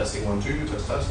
Testing 1 2, test test.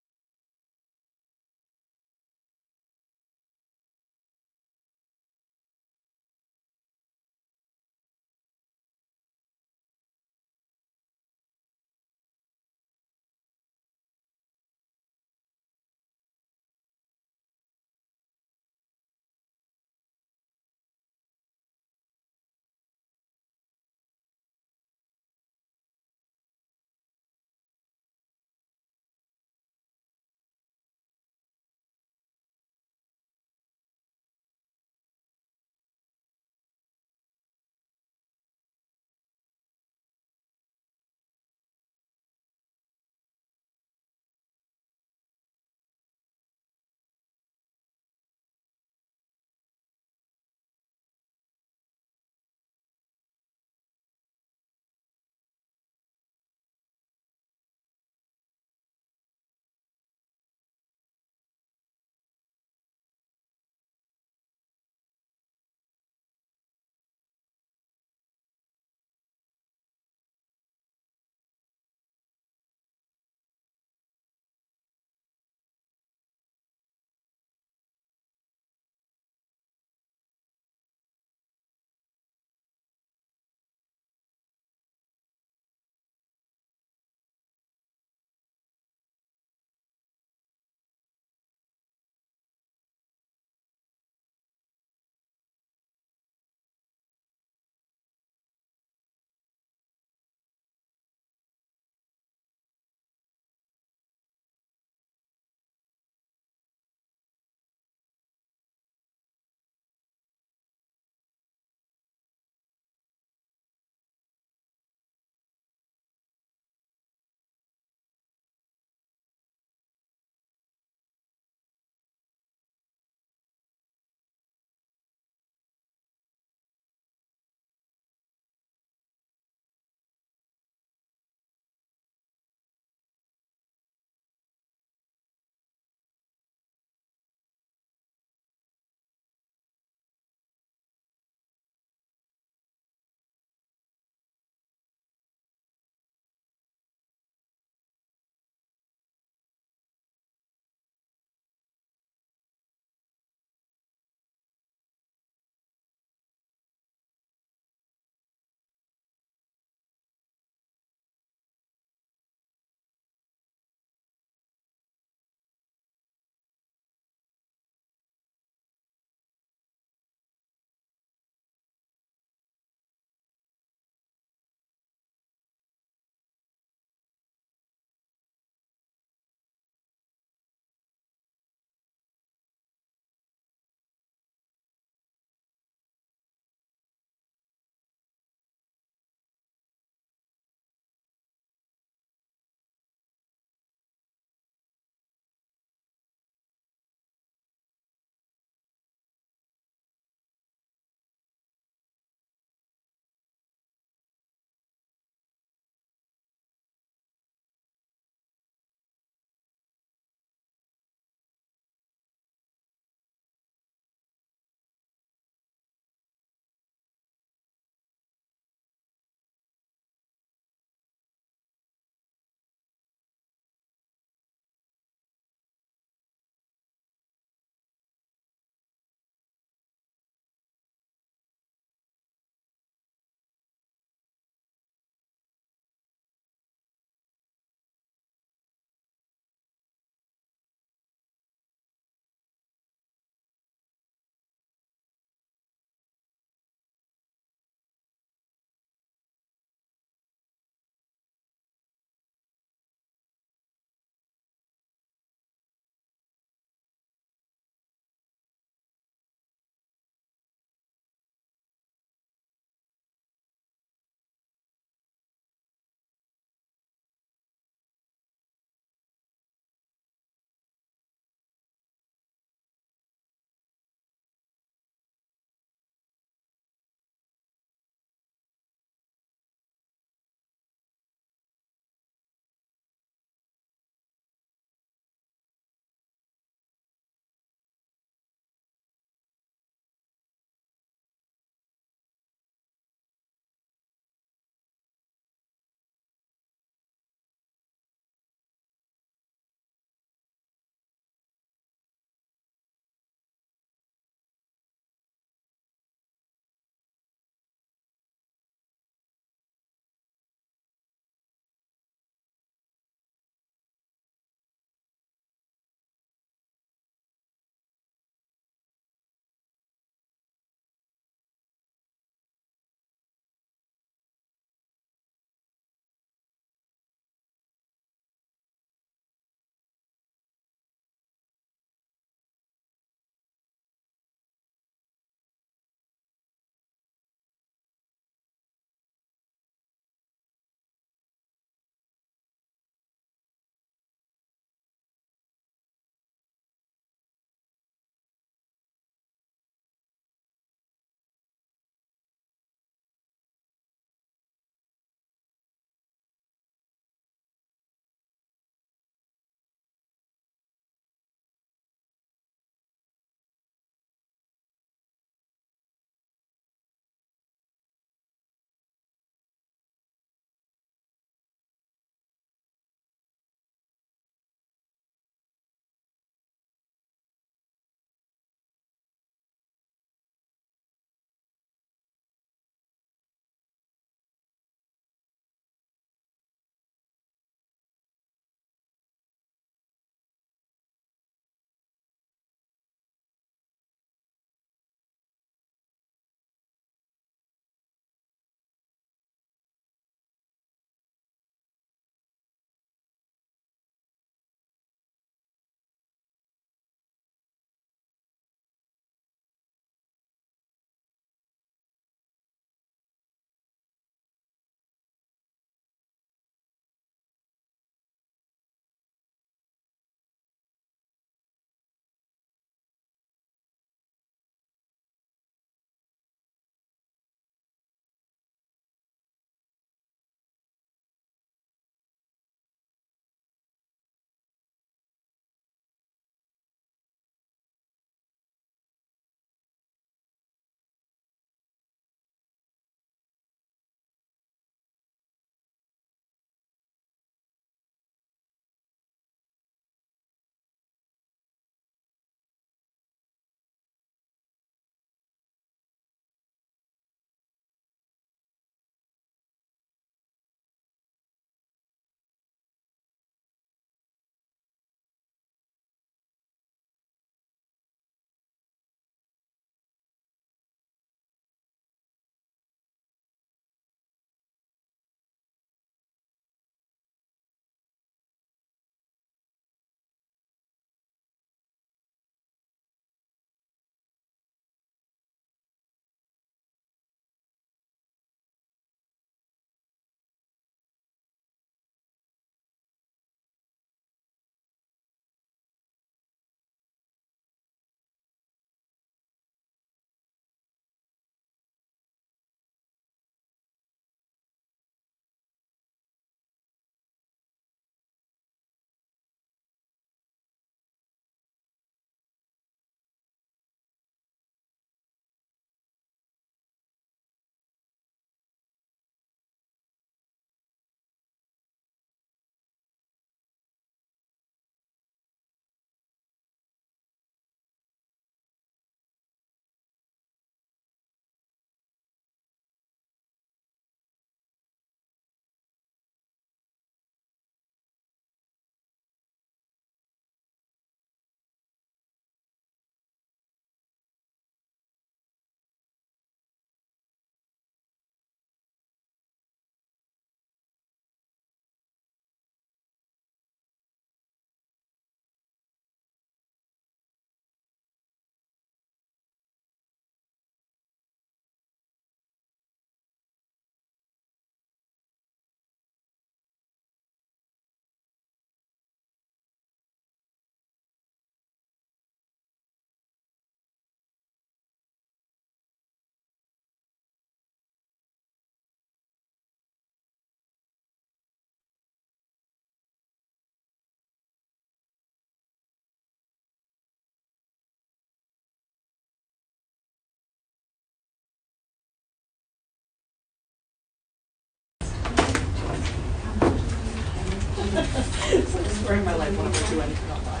during my life whenever I do anything online.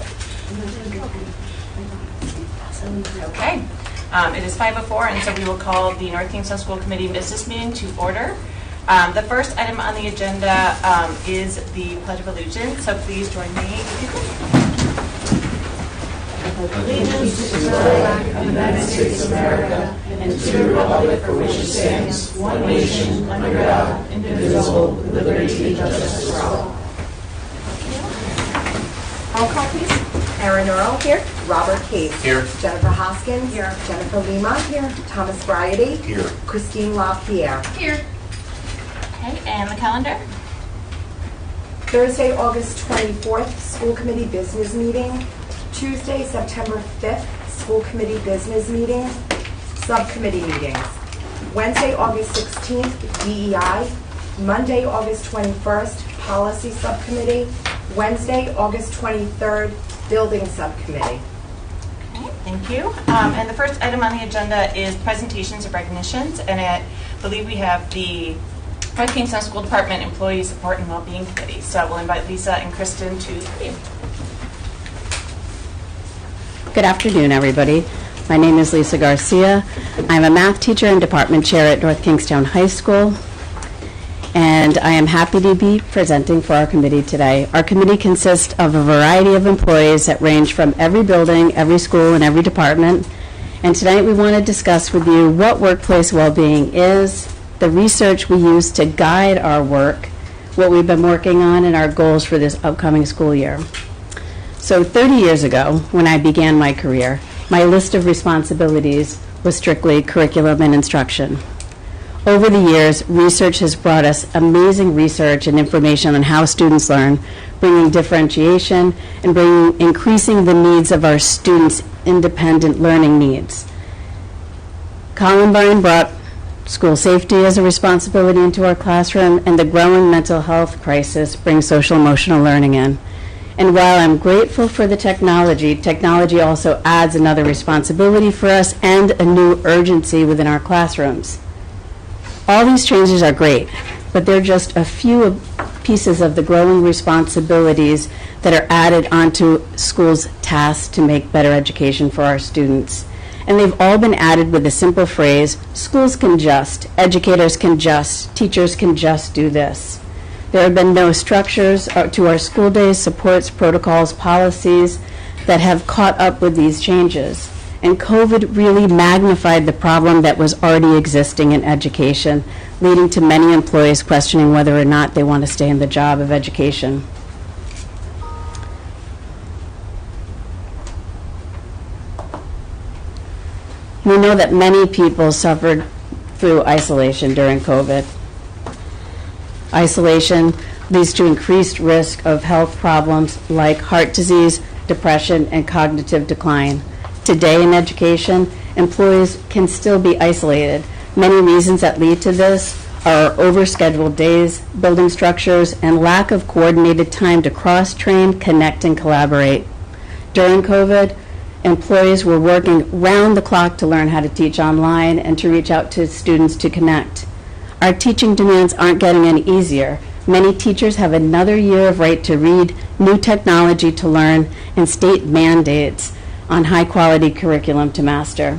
Okay. It is 5:04, and so we will call the North Kingstown School Committee business meeting to order. The first item on the agenda is the Pledge of Allegiance, so please join me if you could. Allegiance to the flag of the United States of America and to the republic for which it stands, one nation, under God, indivisible, with liberty and justice for all. Roll call, please. Aaron Earl here. Robert Cave. Here. Jennifer Hoskins. Here. Jennifer Lima. Here. Thomas Bryady. Here. Christine LaPierre. Here. Okay, and the calendar? Thursday, August 24th, school committee business meeting. Tuesday, September 5th, school committee business meeting. Subcommittee meetings. Wednesday, August 16th, DEI. Monday, August 21st, policy subcommittee. Wednesday, August 23rd, building subcommittee. Okay, thank you. And the first item on the agenda is presentations of recognitions, and I believe we have the North Kingstown School Department Employee Support and Wellbeing Committee. So we'll invite Lisa and Kristen to the podium. Good afternoon, everybody. My name is Lisa Garcia. I'm a math teacher and department chair at North Kingstown High School, and I am happy to be presenting for our committee today. Our committee consists of a variety of employees that range from every building, every school, and every department. And tonight we want to discuss with you what workplace well-being is, the research we use to guide our work, what we've been working on, and our goals for this upcoming school year. So 30 years ago, when I began my career, my list of responsibilities was strictly curriculum and instruction. Over the years, research has brought us amazing research and information on how students learn, bringing differentiation and increasing the needs of our students' independent learning needs. Columbine brought school safety as a responsibility into our classroom, and the growing mental health crisis brings social emotional learning in. And while I'm grateful for the technology also adds another responsibility for us and a new urgency within our classrooms. All these changes are great, but they're just a few pieces of the growing responsibilities that are added onto schools' tasks to make better education for our students. And they've all been added with the simple phrase, schools can just, educators can just, teachers can just do this. There have been no structures to our school days, supports, protocols, policies that have caught up with these changes. And COVID really magnified the problem that was already existing in education, leading to many employees questioning whether or not they want to stay in the job of education. We know that many people suffered through isolation during COVID. Isolation leads to increased risk of health problems like heart disease, depression, and cognitive decline. Today in education, employees can still be isolated. Many reasons that lead to this are overscheduled days, building structures, and lack of coordinated time to cross-train, connect, and collaborate. During COVID, employees were working round the clock to learn how to teach online and to reach out to students to connect. Our teaching demands aren't getting any easier. Many teachers have another year of right to read, new technology to learn, and state mandates on high-quality curriculum to master.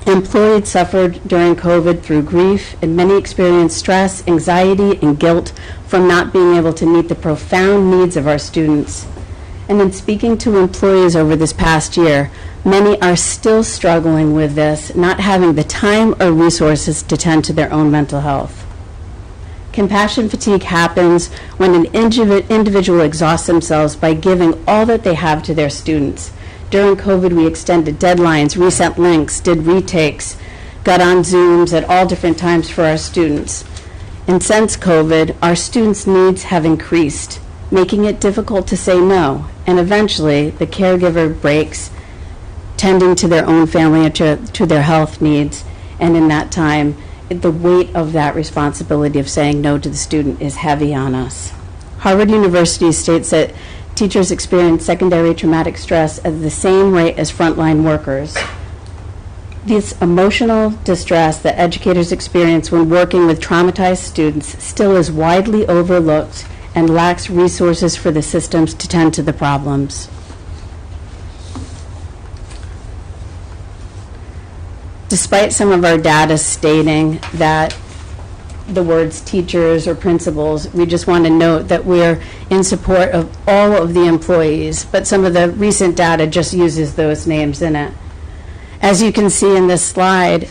Employees suffered during COVID through grief, and many experienced stress, anxiety, and guilt from not being able to meet the profound needs of our students. And in speaking to employees over this past year, many are still struggling with this, not having the time or resources to tend to their own mental health. Compassion fatigue happens when an individual exhausts themselves by giving all that they have to their students. During COVID, we extended deadlines, resent links, did retakes, got on Zooms at all different times for our students. And since COVID, our students' needs have increased, making it difficult to say no. And eventually, the caregiver breaks, tending to their own family and to their health needs. And in that time, the weight of that responsibility of saying no to the student is heavy on us. Harvard University states that teachers experience secondary traumatic stress at the same rate as frontline workers. This emotional distress that educators experience when working with traumatized students still is widely overlooked and lacks resources for the systems to tend to the problems. Despite some of our data stating that the words teachers or principals, we just want to note that we're in support of all of the employees, but some of the recent data just uses those names in it. As you can see in this slide,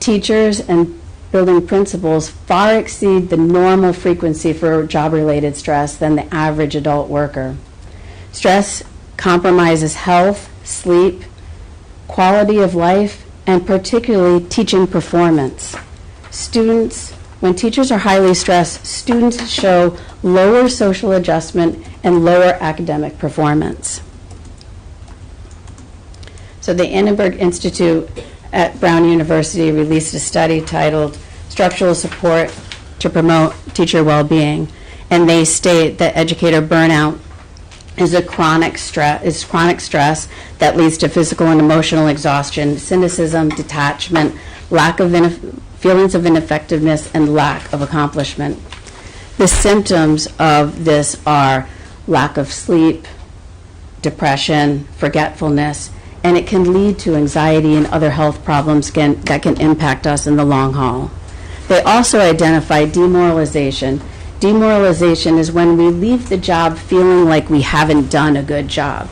teachers and building principals far exceed the normal frequency for job-related stress than the average adult worker. Stress compromises health, sleep, quality of life, and particularly teaching performance. When teachers are highly stressed, students show lower social adjustment and lower academic performance. So the Annenberg Institute at Brown University released a study titled Structural Support to Promote Teacher Well-Being, and they state that educator burnout is chronic stress that leads to physical and emotional exhaustion, cynicism, detachment, lack of feelings of ineffectiveness, and lack of accomplishment. The symptoms of this are lack of sleep, depression, forgetfulness, and it can lead to anxiety and other health problems that can impact us in the long haul. They also identify demoralization. Demoralization is when we leave the job feeling like we haven't done a good job.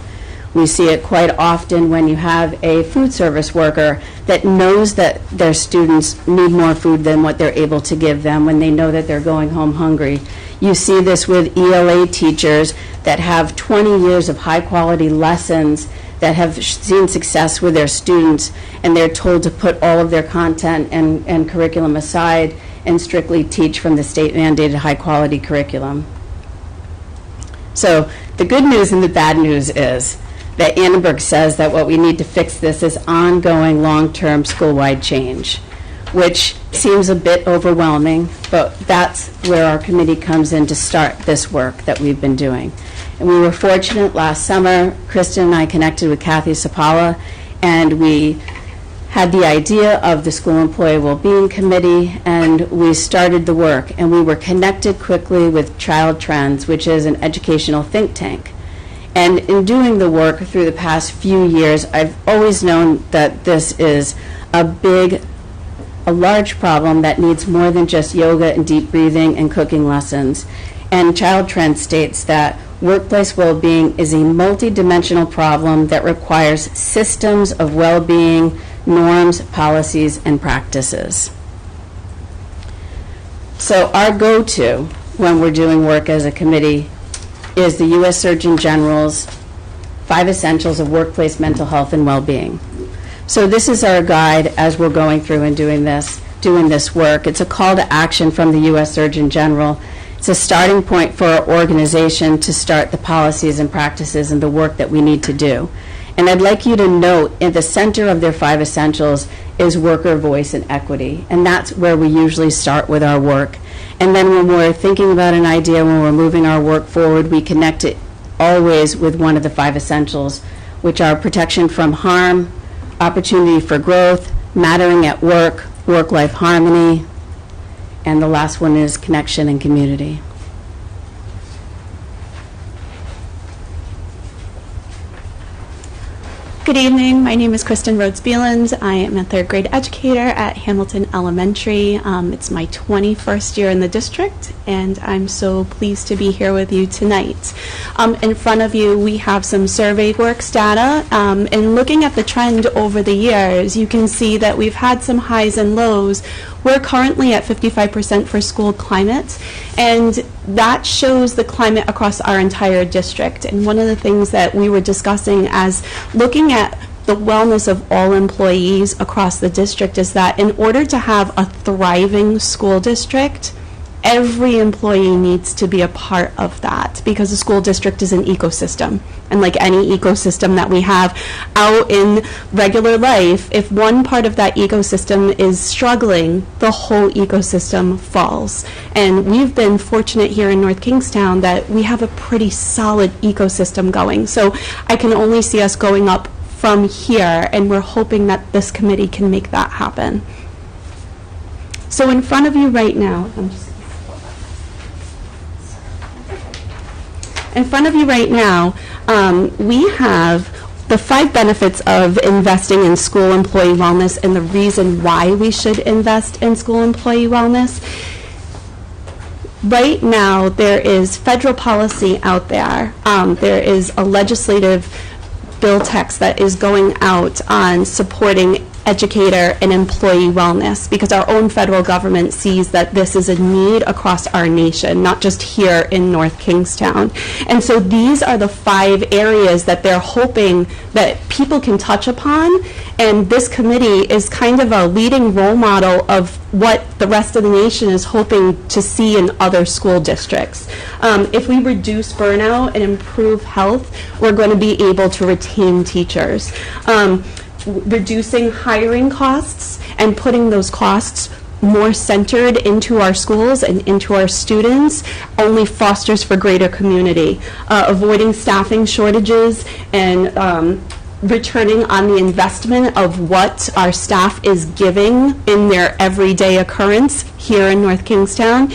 We see it quite often when you have a food service worker that knows that their students need more food than what they're able to give them when they know that they're going home hungry. You see this with ELA teachers that have 20 years of high-quality lessons that have seen success with their students, and they're told to put all of their content and curriculum aside and strictly teach from the state-mandated high-quality curriculum. So the good news and the bad news is that Annenberg says that what we need to fix this is ongoing long-term school-wide change, which seems a bit overwhelming, but that's where our committee comes in to start this work that we've been doing. And we were fortunate last summer, Kristen and I connected with Kathy Sapala, and we had the idea of the School Employee Wellbeing Committee, and we started the work. And we were connected quickly with Child Trends, which is an educational think tank. And in doing the work through the past few years, I've always known that this is a large problem that needs more than just yoga and deep breathing and cooking lessons. And Child Trend states that workplace well-being is a multidimensional problem that requires systems of well-being, norms, policies, and practices. So our go-to when we're doing work as a committee is the U.S. Surgeon General's 5 Essentials of Workplace Mental Health and Well-Being. So this is our guide as we're going through and doing this work. It's a call to action from the U.S. Surgeon General. It's a starting point for our organization to start the policies and practices and the work that we need to do. And I'd like you to note in the center of their 5 essentials is worker voice and equity. And that's where we usually start with our work. And then when we're thinking about an idea, when we're moving our work forward, we connect it always with one of the 5 essentials, which are protection from harm, opportunity for growth, mattering at work, work-life harmony, and the last one is connection and community. Good evening. My name is Kristen Rhodes-Beelens. I am a 3rd grade educator at Hamilton Elementary. It's my 21st year in the district, and I'm so pleased to be here with you tonight. In front of you, we have some survey works data, and looking at the trend over the years, you can see that we've had some highs and lows. We're currently at 55% for school climate, and that shows the climate across our entire district. And one of the things that we were discussing as looking at the wellness of all employees across the district is that in order to have a thriving school district, every employee needs to be a part of that, because the school district is an ecosystem. And like any ecosystem that we have out in regular life, if one part of that ecosystem is struggling, the whole ecosystem falls. And we've been fortunate here in North Kingstown that we have a pretty solid ecosystem going. So I can only see us going up from here, and we're hoping that this committee can make that happen. So in front of you right now, in front of you right now, we have the 5 benefits of investing in school employee wellness and the reason why we should invest in school employee wellness. Right now, there is federal policy out there. There is a legislative bill text that is going out on supporting educator and employee wellness, because our own federal government sees that this is a need across our nation, not just here in North Kingstown. And so these are the 5 areas that they're hoping that people can touch upon, and this committee is kind of a leading role model of what the rest of the nation is hoping to see in other school districts. If we reduce burnout and improve health, we're going to be able to retain teachers. Reducing hiring costs and putting those costs more centered into our schools and into our students only fosters for greater community. Avoiding staffing shortages and returning on the investment of what our staff is giving in their everyday occurrence here in North Kingstown,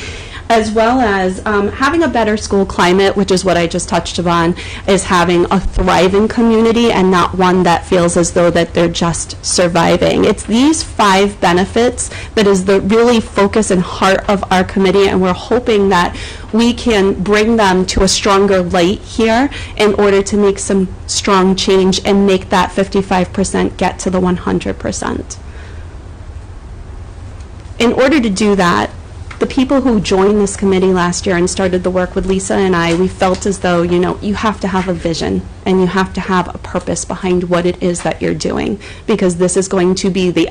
as well as having a better school climate, which is what I just touched upon, is having a thriving community and not one that feels as though that they're just surviving. It's these 5 benefits that is the really focus and heart of our committee, and we're hoping that we can bring them to a stronger light here in order to make some strong change and make that 55% get to the 100%. In order to do that, the people who joined this committee last year and started the work with Lisa and I, we felt as though, you have to have a vision and you have to have a purpose behind what it is that you're doing, because this is going to be the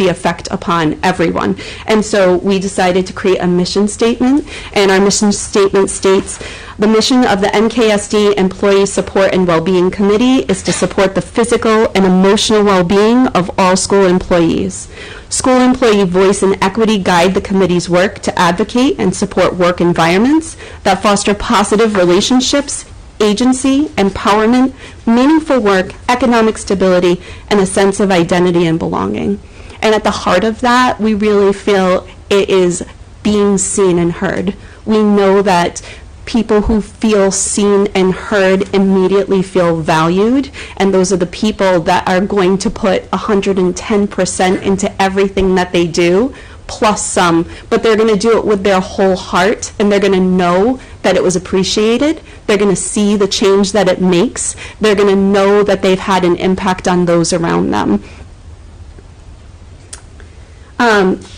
effect upon everyone. And so we decided to create a mission statement, and our mission statement states, the mission of the NKSD Employee Support and Wellbeing Committee is to support the physical and emotional well-being of all school employees. School employee voice and equity guide the committee's work to advocate and support work environments that foster positive relationships, agency, empowerment, meaningful work, economic stability, and a sense of identity and belonging. And at the heart of that, we really feel it is being seen and heard. We know that people who feel seen and heard immediately feel valued, and those are the people that are going to put 110% into everything that they do, plus some, but they're going to do it with their whole heart, and they're going to know that it was appreciated. They're going to see the change that it makes. They're going to know that they've had an impact on those around them.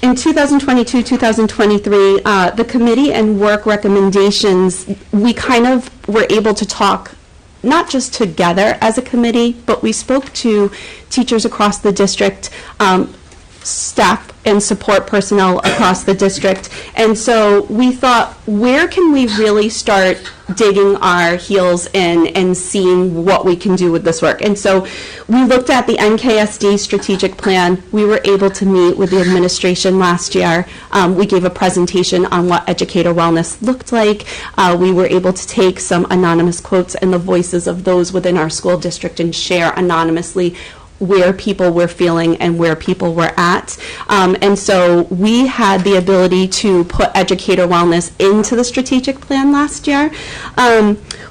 In 2022, 2023, the committee and work recommendations, we kind of were able to talk not just together as a committee, but we spoke to teachers across the district, staff and support personnel across the district. And so we thought, where can we really start digging our heels in and seeing what we can do with this work? And so we looked at the NKSD strategic plan. We were able to meet with the administration last year. We gave a presentation on what educator wellness looked like. We were able to take some anonymous quotes and the voices of those within our school district and share anonymously where people were feeling and where people were at. And so we had the ability to put educator wellness into the strategic plan last year.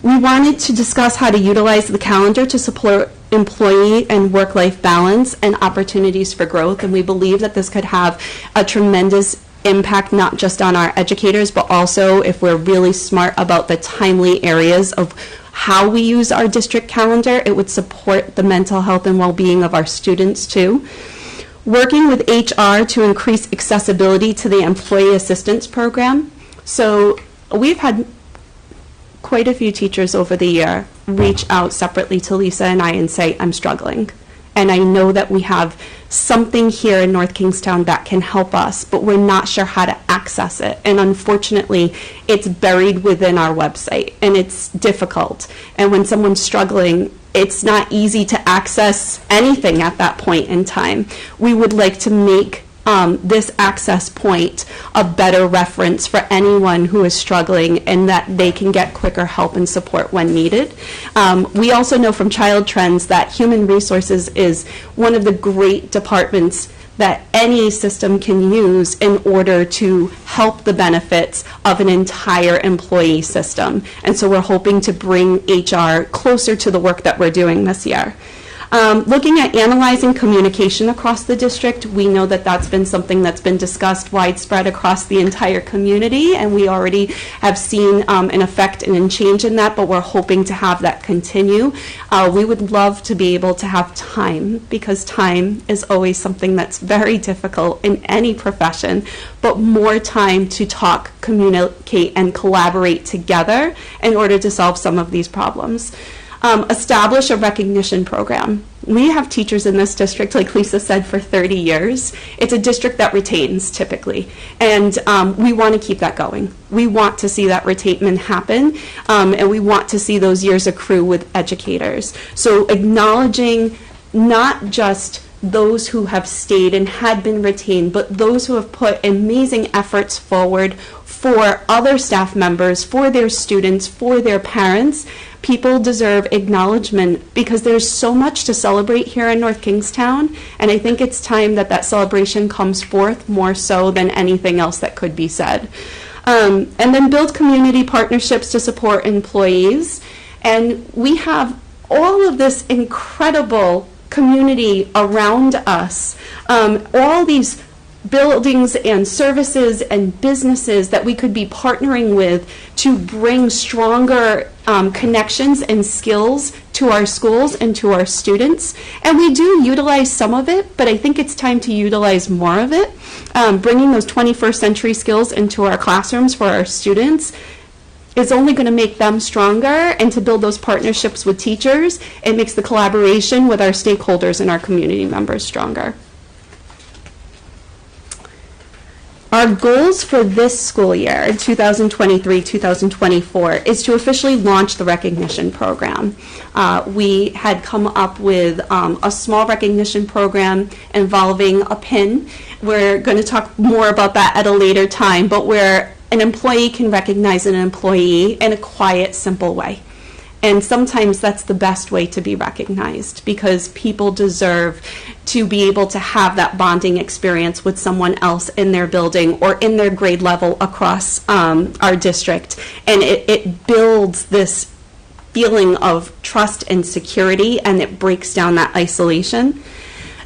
We wanted to discuss how to utilize the calendar to support employee and work-life balance and opportunities for growth. And we believe that this could have a tremendous impact, not just on our educators, but also if we're really smart about the timely areas of how we use our district calendar, it would support the mental health and well-being of our students too. Working with HR to increase accessibility to the employee assistance program. So we've had quite a few teachers over the year reach out separately to Lisa and I and say, I'm struggling. And I know that we have something here in North Kingstown that can help us, but we're not sure how to access it. And unfortunately, it's buried within our website, and it's difficult. And when someone's struggling, it's not easy to access anything at that point in time. We would like to make this access point a better reference for anyone who is struggling, and that they can get quicker help and support when needed. We also know from Child Trends that human resources is one of the great departments that any system can use in order to help the benefits of an entire employee system. And so we're hoping to bring HR closer to the work that we're doing this year. Looking at analyzing communication across the district, we know that that's been something that's been discussed widespread across the entire community, and we already have seen an effect and a change in that, but we're hoping to have that continue. We would love to be able to have time, because time is always something that's very difficult in any profession, but more time to talk, communicate, and collaborate together in order to solve some of these problems. Establish a recognition program. We have teachers in this district, like Lisa said, for 30 years. It's a district that retains typically, and we want to keep that going. We want to see that retainment happen, and we want to see those years accrue with educators. So acknowledging not just those who have stayed and had been retained, but those who have put amazing efforts forward for other staff members, for their students, for their parents. People deserve acknowledgement because there's so much to celebrate here in North Kingstown, and I think it's time that that celebration comes forth more so than anything else that could be said. And then build community partnerships to support employees. And we have all of this incredible community around us, all these buildings and services and businesses that we could be partnering with to bring stronger connections and skills to our schools and to our students. And we do utilize some of it, but I think it's time to utilize more of it. Bringing those 21st century skills into our classrooms for our students is only going to make them stronger, and to build those partnerships with teachers, it makes the collaboration with our stakeholders and our community members stronger. Our goals for this school year, 2023-2024, is to officially launch the recognition program. We had come up with a small recognition program involving a pin. We're going to talk more about that at a later time, but where an employee can recognize an employee in a quiet, simple way. And sometimes that's the best way to be recognized, because people deserve to be able to have that bonding experience with someone else in their building or in their grade level across our district. And it builds this feeling of trust and security, and it breaks down that isolation.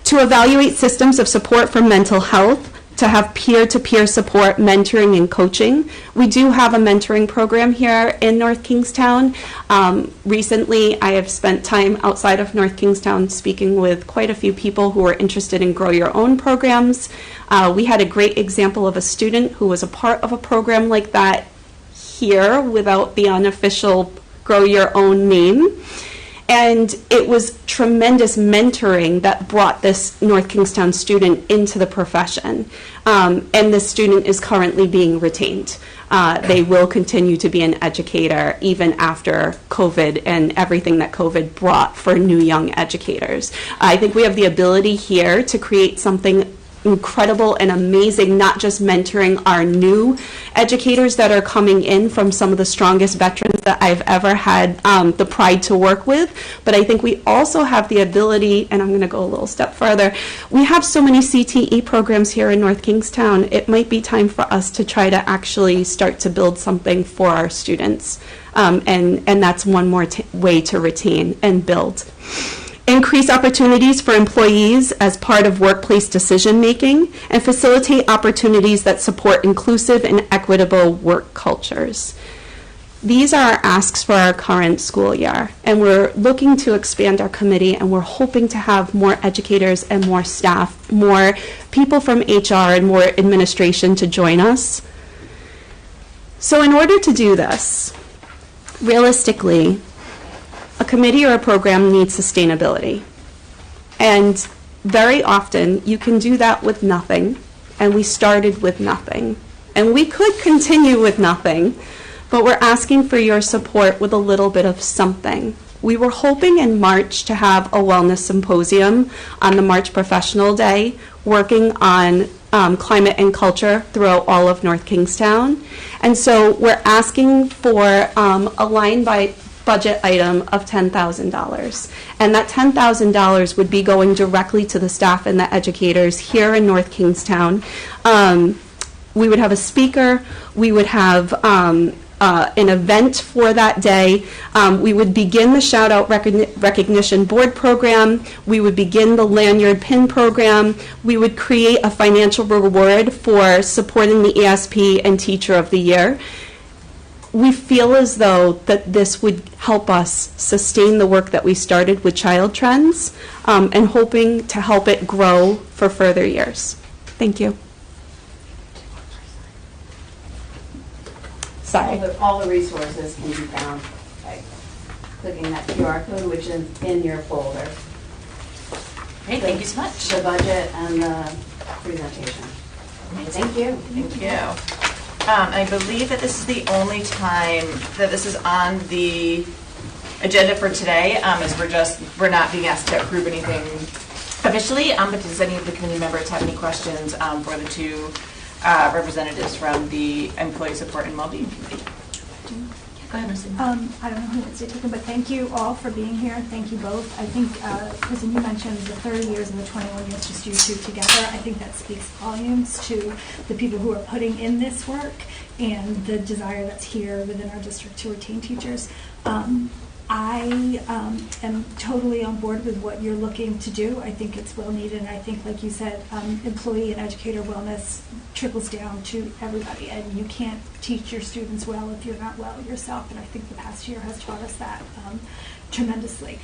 To evaluate systems of support for mental health, to have peer-to-peer support, mentoring, and coaching. We do have a mentoring program here in North Kingstown. Recently, I have spent time outside of North Kingstown speaking with quite a few people who are interested in Grow Your Own programs. We had a great example of a student who was a part of a program like that here without the unofficial Grow Your Own name. And it was tremendous mentoring that brought this North Kingstown student into the profession. And this student is currently being retained. They will continue to be an educator even after COVID and everything that COVID brought for new young educators. I think we have the ability here to create something incredible and amazing, not just mentoring our new educators that are coming in from some of the strongest veterans that I've ever had the pride to work with, but I think we also have the ability, and I'm going to go a little step further, we have so many CTE programs here in North Kingstown, it might be time for us to try to actually start to build something for our students, and that's one more way to retain and build. Increase opportunities for employees as part of workplace decision-making, and facilitate opportunities that support inclusive and equitable work cultures. These are our asks for our current school year, and we're looking to expand our committee, and we're hoping to have more educators and more staff, more people from HR and more administration to join us. So in order to do this, realistically, a committee or a program needs sustainability. And very often you can do that with nothing, and we started with nothing. And we could continue with nothing, but we're asking for your support with a little bit of something. We were hoping in March to have a wellness symposium on the March Professional Day, working on climate and culture throughout all of North Kingstown. And so we're asking for a line by budget item of $10,000. And that $10,000 would be going directly to the staff and the educators here in North Kingstown. We would have a speaker, we would have an event for that day. We would begin the Shout Out Recognition Board program. We would begin the lanyard pin program. We would create a financial reward for supporting the ESP and Teacher of the Year. We feel as though that this would help us sustain the work that we started with Child Trends, and hoping to help it grow for further years. Thank you. Sorry. All the resources can be found by clicking that QR code, which is in your folder. Great, thank you so much. The budget and the presentation. Thank you. Thank you. I believe that this is the only time that this is on the agenda for today, as we're not being asked to approve anything officially, but does any of the committee members have any questions for the two representatives from the Employee Support and Wellbeing Committee? Go ahead, Ms. I don't know who wants to take it, but thank you all for being here. Thank you both. I think, Kristen, you mentioned the 30 years and the 21 years, just you two together. I think that speaks volumes to the people who are putting in this work and the desire that's here within our district to retain teachers. I am totally on board with what you're looking to do. I think it's well needed, and I think, like you said, employee and educator wellness trickles down to everybody, and you can't teach your students well if you're not well yourself, and I think the past year has taught us that tremendously.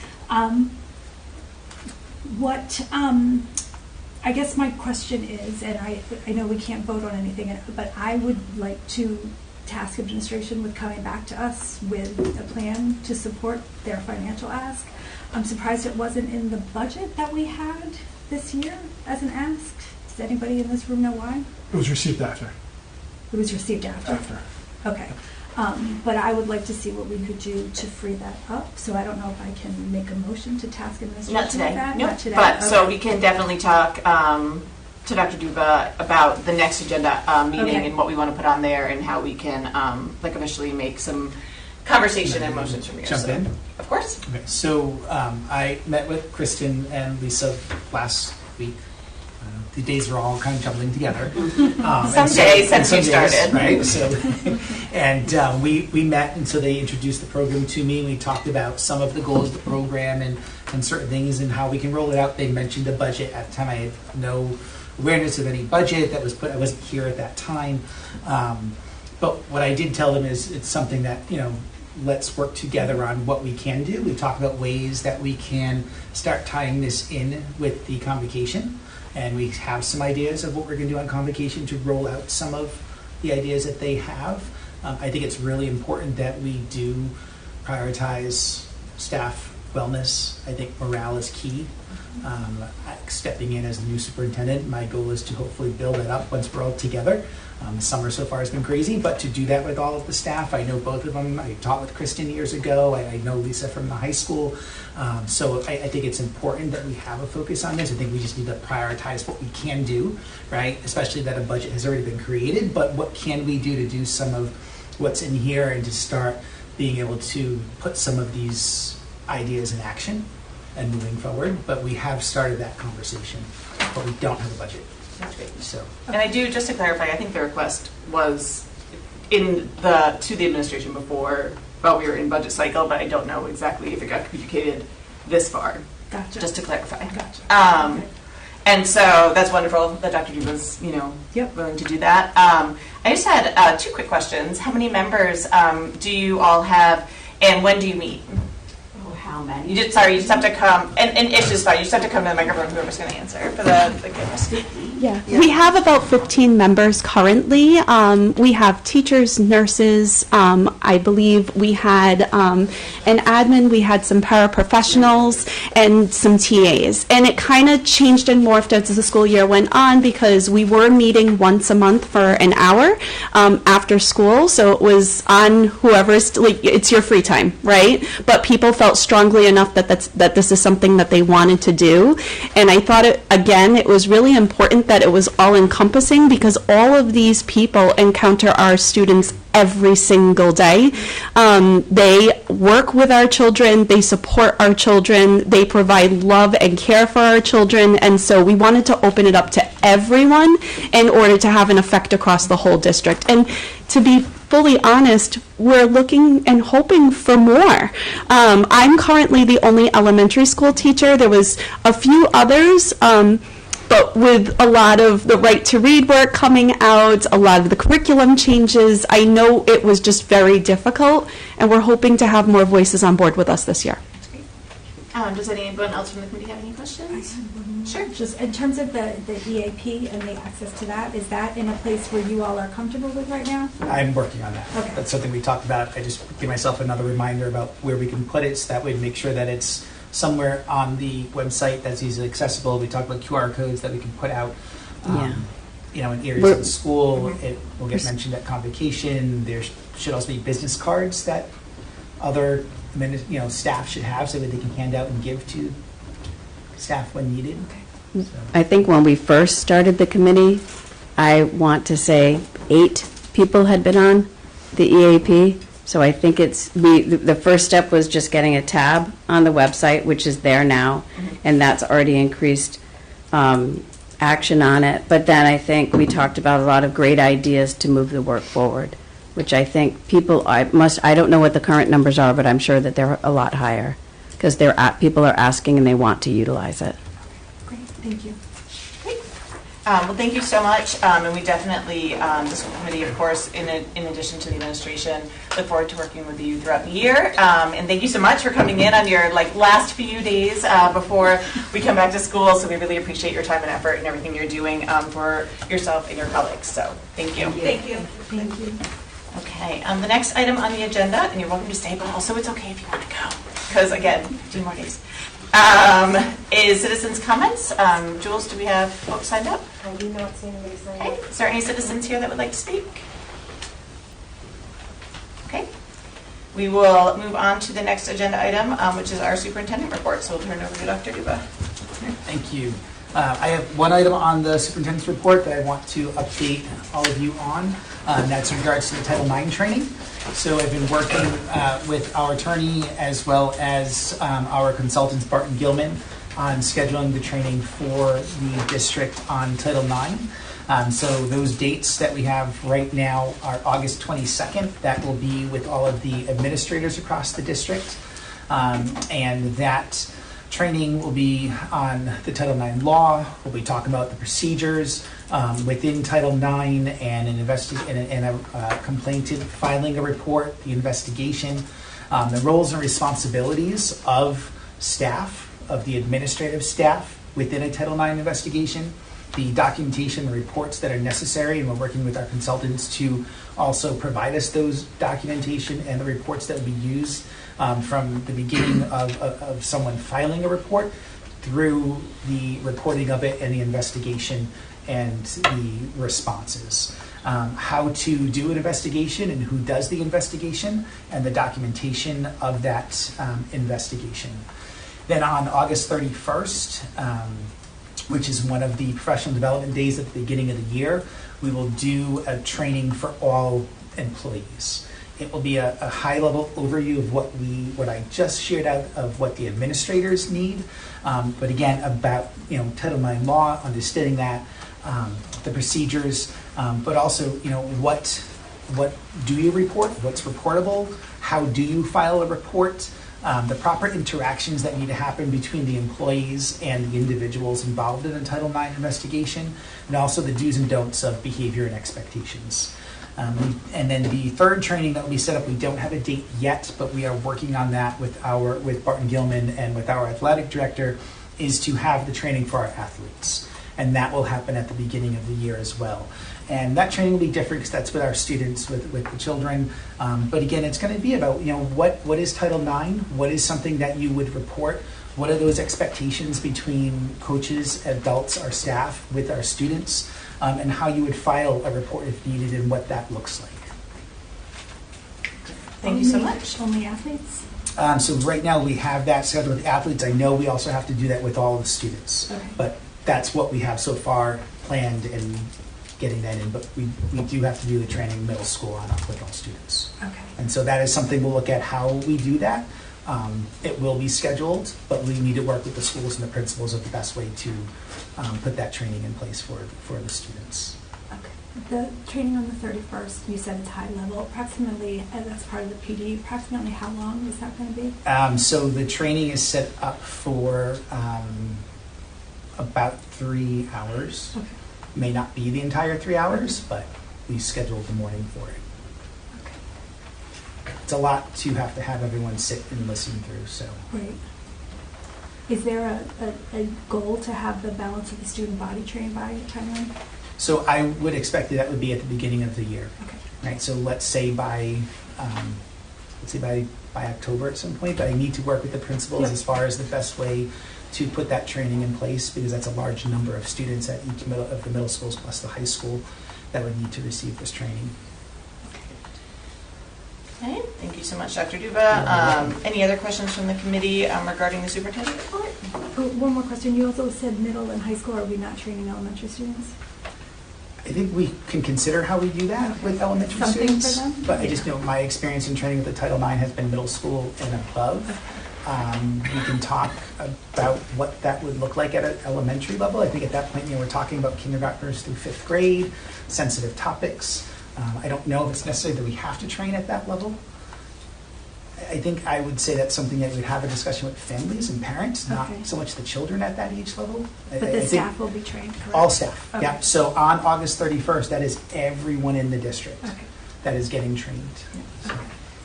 I guess my question is, and I know we can't vote on anything, but I would like to task administration with coming back to us with a plan to support their financial ask. I'm surprised it wasn't in the budget that we had this year as an ask. Does anybody in this room know why? It was received after. It was received after? Okay. But I would like to see what we could do to free that up. So I don't know if I can make a motion to task administration Not today. with that. Nope. Not today. But Okay. so we can definitely talk to Dr. Duba about the next agenda meeting Okay. and what we want to put on there and how we can like officially make some conversation and motions from here. Jump in? Of course. Okay, so I met with Kristen and Lisa last week. The days are all kind of jumbling together. Some days since you started. Right? So, and we met, and so they introduced the program to me. We talked about some of the goals of the program and certain things and how we can roll it out. They mentioned a budget. At the time, I had no awareness of any budget that was put. I wasn't here at that time. But what I did tell them is it's something that, let's work together on what we can do. We talked about ways that we can start tying this in with the convocation. And we have some ideas of what we're going to do on convocation to roll out some of the ideas that they have. I think it's really important that we do prioritize staff wellness. I think morale is key. Stepping in as the new superintendent, my goal is to hopefully build it up once we're all together. The summer so far has been crazy, but to do that with all of the staff, I know both of them. I taught with Kristen years ago. I know Lisa from the high school. So I think it's important that we have a focus on this. I think we just need to prioritize what we can do, right? Especially that a budget has already been created, but what can we do to do some of what's in here and to start being able to put some of these ideas in action and moving forward. But we have started that conversation, but we don't have a budget. That's great. So. And I do, just to clarify, I think the request was to the administration before, while we were in budget cycle, but I don't know exactly if it got communicated this far. Gotcha. Just to clarify. Gotcha. Okay. And so that's wonderful that Dr. Duba was, Yep. willing to do that. I just had two quick questions. How many members do you all have, and when do you meet? How many? You just have to come, and it's just fine. You just have to come to the microphone. Whoever's going to answer for the cameras. Yeah. We have about 15 members currently. We have teachers, nurses. I believe we had an admin. We had some paraprofessionals and some TAs. And it kind of changed and morphed as the school year went on because we were meeting once a month for an hour after school. So it was on whoever's, it's your free time, right? But people felt strongly enough that this is something that they wanted to do. And I thought, it was really important that it was all-encompassing because all of these people encounter our students every single day. They work with our children, they support our children, they provide love and care for our children, and so we wanted to open it up to everyone in order to have an effect across the whole district. And to be fully honest, we're looking and hoping for more. I'm currently the only elementary school teacher. There was a few others, but with a lot of the right to read work coming out, a lot of the curriculum changes, I know it was just very difficult, and we're hoping to have more voices on board with us this year. Does anyone else from the committee have any questions? Sure. Just in terms of the EAP and the access to that, is that in a place where you all are comfortable with right now? I'm working on that. Okay. That's something we talked about. I just give myself another reminder about where we can put it, so that way to make sure that it's somewhere on the website that's easily accessible. We talked about QR codes that we can put out, in areas of the school. It will get mentioned at convocation. There should also be business cards that other staff should have, so that they can hand out and give to staff when needed. Okay. So. I think when we first started the committee, I want to say 8 people had been on the EAP. So I think the first step was just getting a tab on the website, which is there now, and that's already increased action on it. But then I think we talked about a lot of great ideas to move the work forward, which I think I don't know what the current numbers are, but I'm sure that they're a lot higher, because people are asking and they want to utilize it. Great, thank you. Well, thank you so much, and we definitely, the school committee, of course, in addition to the administration, look forward to working with you throughout the year. And thank you so much for coming in on your last few days before we come back to school. So we really appreciate your time and effort and everything you're doing for yourself and your colleagues. So thank you. Thank you. Thank you. Okay, the next item on the agenda, and you're welcome to stay, but also it's okay if you want to go, because again, 2 more days, is citizens' comments. Jules, do we have folks signed up? I do not see anybody signed Okay, up. is there any citizens here that would like to speak? Okay, we will move on to the next agenda item, which is our superintendent report, so we'll turn it over to Dr. Duba. Thank you. I have one item on the superintendent's report that I want to update all of you on. That's in regards to the Title IX training. So I've been working with our attorney as well as our consultants, Barton Gilman, on scheduling the training for the district on Title IX. So those dates that we have right now are August 22nd. That will be with all of the administrators across the district. And that training will be on the Title IX law. We'll be talking about the procedures within Title IX and a complainant filing a report, the investigation, the roles and responsibilities of staff, of the administrative staff within a Title IX investigation, the documentation, the reports that are necessary, and we're working with our consultants to also provide us those documentation and the reports that will be used from the beginning of someone filing a report through the reporting of it and the investigation and the responses. How to do an investigation and who does the investigation and the documentation of that investigation. Then on August 31st, which is one of the professional development days at the beginning of the year, we will do a training for all employees. It will be a high-level overview of what I just shared out of what the administrators need, but again about Title IX law, understanding that, the procedures, but also what do you report, what's reportable, how do you file a report, the proper interactions that need to happen between the employees and the individuals involved in a Title IX investigation, and also the do's and don'ts of behavior and expectations. And then the third training that will be set up, we don't have a date yet, but we are working on that with Barton Gilman and with our athletic director, is to have the training for our athletes. And that will happen at the beginning of the year as well. And that training will be different because that's with our students, with the children. But again, it's going to be about, what is Title IX? What is something that you would report? What are those expectations between coaches, adults, our staff, with our students? And how you would file a report if needed and what that looks like. Thank you so much. Only athletes? So right now we have that scheduled with athletes. I know we also have to do that with all the students. Okay. But that's what we have so far planned and getting that in, but we do have to do the training in middle school with all students. Okay. And so that is something we'll look at how we do that. It will be scheduled, but we need to work with the schools and the principals of the best way to put that training in place for the students. Okay. The training on the 31st, you said it's high level. Approximately, that's part of the PD. Approximately how long is that going to be? So the training is set up for about 3 hours. Okay. May not be the entire 3 hours, but we scheduled the morning for it. Okay. It's a lot to have everyone sit and listen through, so. Right. Is there a goal to have the balance of the student body trained by timeline? So I would expect that would be at the beginning of the year, Okay. right? So let's say by October at some point, but I need to work with the principals Yep. as far as the best way to put that training in place, because that's a large number of students at each of the middle schools plus the high school that would need to receive this training. Okay, thank you so much, Dr. Duba. Any other questions from the committee regarding the superintendent report? Oh, one more question. You also said middle and high school. Are we not training elementary students? I think we can consider how we do that Okay. with elementary Something students. for them? But I just know my experience in training with the Title IX has been middle school and above. We can talk about what that would look like at an elementary level. I think at that point, we're talking about kindergartners through 5th grade, sensitive topics. I don't know if it's necessary that we have to train at that level. I think I would say that's something that we'd have a discussion with families and parents, not Okay. so much the children at that age level. But I the think staff will be trained, correct? all staff, Okay. yeah. So on August 31st, that is everyone in the district Okay. that is getting trained.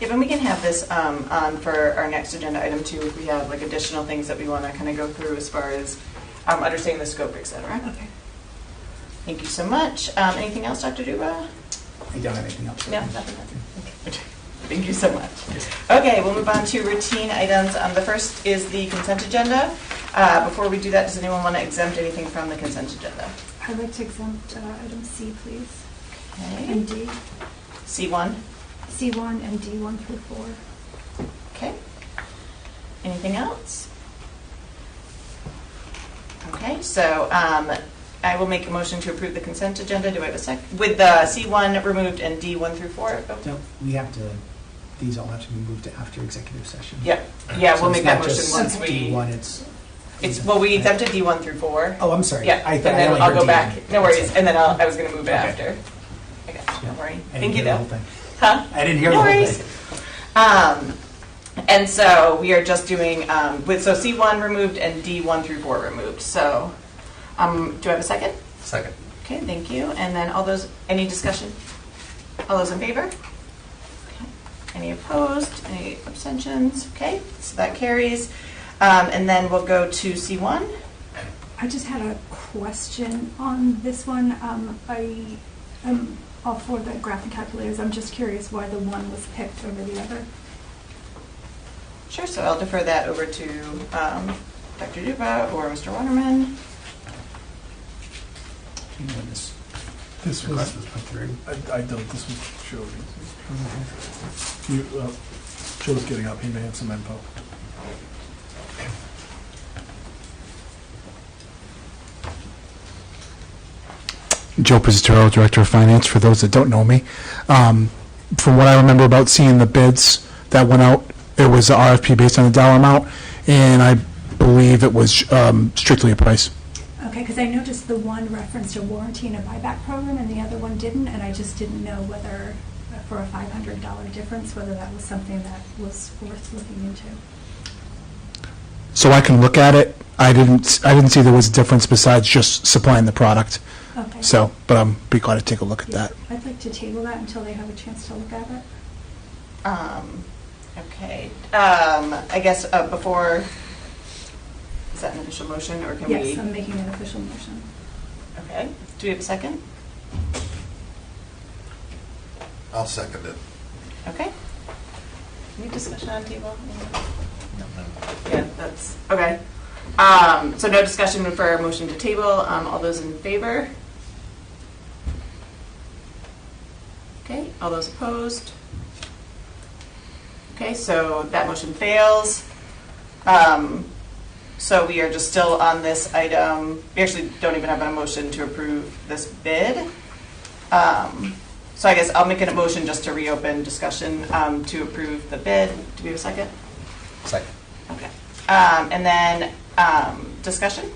If and we can have this on for our next agenda item too, if we have like additional things that we want to kind of go through as far as understanding the scope, et cetera. Okay. Thank you so much. Anything else, Dr. Duba? I don't have anything else. No, nothing. Okay. Thank you so much. Okay, we'll move on to routine items. The first is the consent agenda. Before we do that, does anyone want to exempt anything from the consent agenda? I'd like to exempt item C, please, Okay. and D. C1. C1 and D1 through 4. Okay. Anything else? Okay, so I will make a motion to approve the consent agenda. Do I have a second? With the C1 removed and D1 through 4? Oh. No, we have to, these all have to be moved to after executive session. Yeah, yeah, So we'll it's make that not motion just once we. D1, Well, we exempted D1 through 4. Oh, I'm sorry. Yeah, I and thought I then only I'll heard go D1. back. No worries, and then I was going to move it Okay. after. Okay, Yeah. don't worry. I didn't Thank you, hear the though. whole thing. Huh? I didn't hear No the whole worries. thing. And so we are just doing, so C1 removed and D1 through 4 removed. So do I have a second? Second. Okay, thank you. And then any discussion? All those in favor? Okay. Any opposed? Any abstentions? Okay, so that carries. And then we'll go to C1. I just had a question on this one. I am all for the graphic calculators. I'm just curious why the one was picked over the other. Sure, so I'll defer that over to Dr. Duba or Mr. Waterman. Do you know when this This request was, was put through? I don't, this was Joe. Joe's getting up, he may have some info. Joe Pizzaturo, Director of Finance, for those that don't know me. From what I remember about seeing the bids that went out, it was a RFP based on the dollar amount, and I believe it was strictly a price. Okay, because I noticed the one referenced a warranty and a buyback program and the other one didn't, and I just didn't know whether, for a $500 difference, whether that was something that was worth looking into. So I can look at it. I didn't see there was a difference besides just supplying the product. Okay. So, but I'm be glad to take a look at that. I'd like to table that until they have a chance to look at it. Okay. I guess before, is that an official motion or can we? Yes, I'm making an official motion. Okay. Do we have a second? I'll second it. Okay. Any discussion on table? Yeah, that's, okay. So no discussion for a motion to table. All those in favor? Okay, all those opposed? Okay, so that motion fails. So we are just still on this item. We actually don't even have a motion to approve this bid. So I guess I'll make a motion just to reopen discussion to approve the bid. Do we have a second? Second. Okay. And then discussion?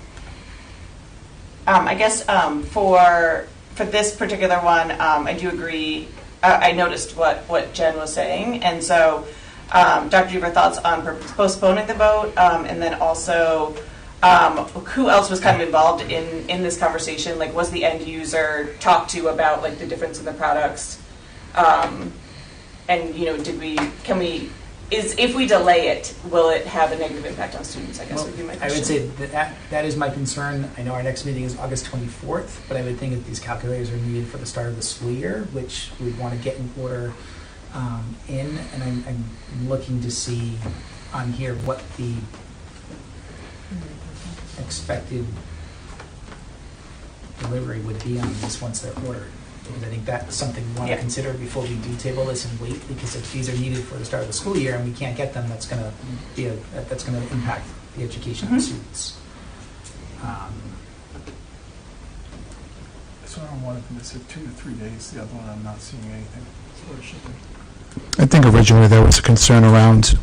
I guess for this particular one, I do agree. I noticed what Jen was saying. And so, Dr. Duber, thoughts on postponing the vote? And then also, who else was kind of involved in this conversation? Like, was the end user talked to about like the difference in the products? And you know, if we delay it, will it have a negative impact on students? I guess Well, would be my I question. would say that is my concern. I know our next meeting is August 24th, but I would think that these calculators are needed for the start of the school year, which we'd want to get in order and I'm looking to see on here what the expected delivery would be on these once they're ordered. Because I think that's something we want to Yeah. consider before we do table this and wait, because if these are needed for the start of the school year and we can't get them, that's going to be that's going to impact the education of the students. So on one of them, it said 2 to 3 days. The other one, I'm not seeing anything. So it should be. I think originally there was a concern around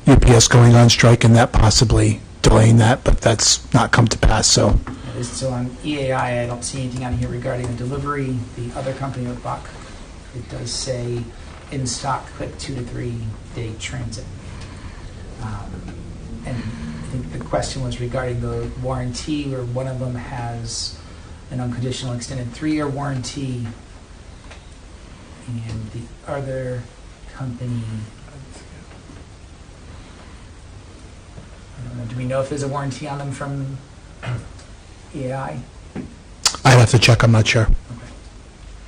UPS going on strike and that possibly delaying that, but that's not come to pass, so. So on EAI, I don't see anything on here regarding the delivery. The other company with Buck, it does say in stock, quick 2 to 3 day transit. And I think the question was regarding the warranty, where one of them has an unconditional extended 3-year warranty, and the other company, I don't know, do we know if there's a warranty on them from EAI? I'd have to check, I'm not sure. Okay.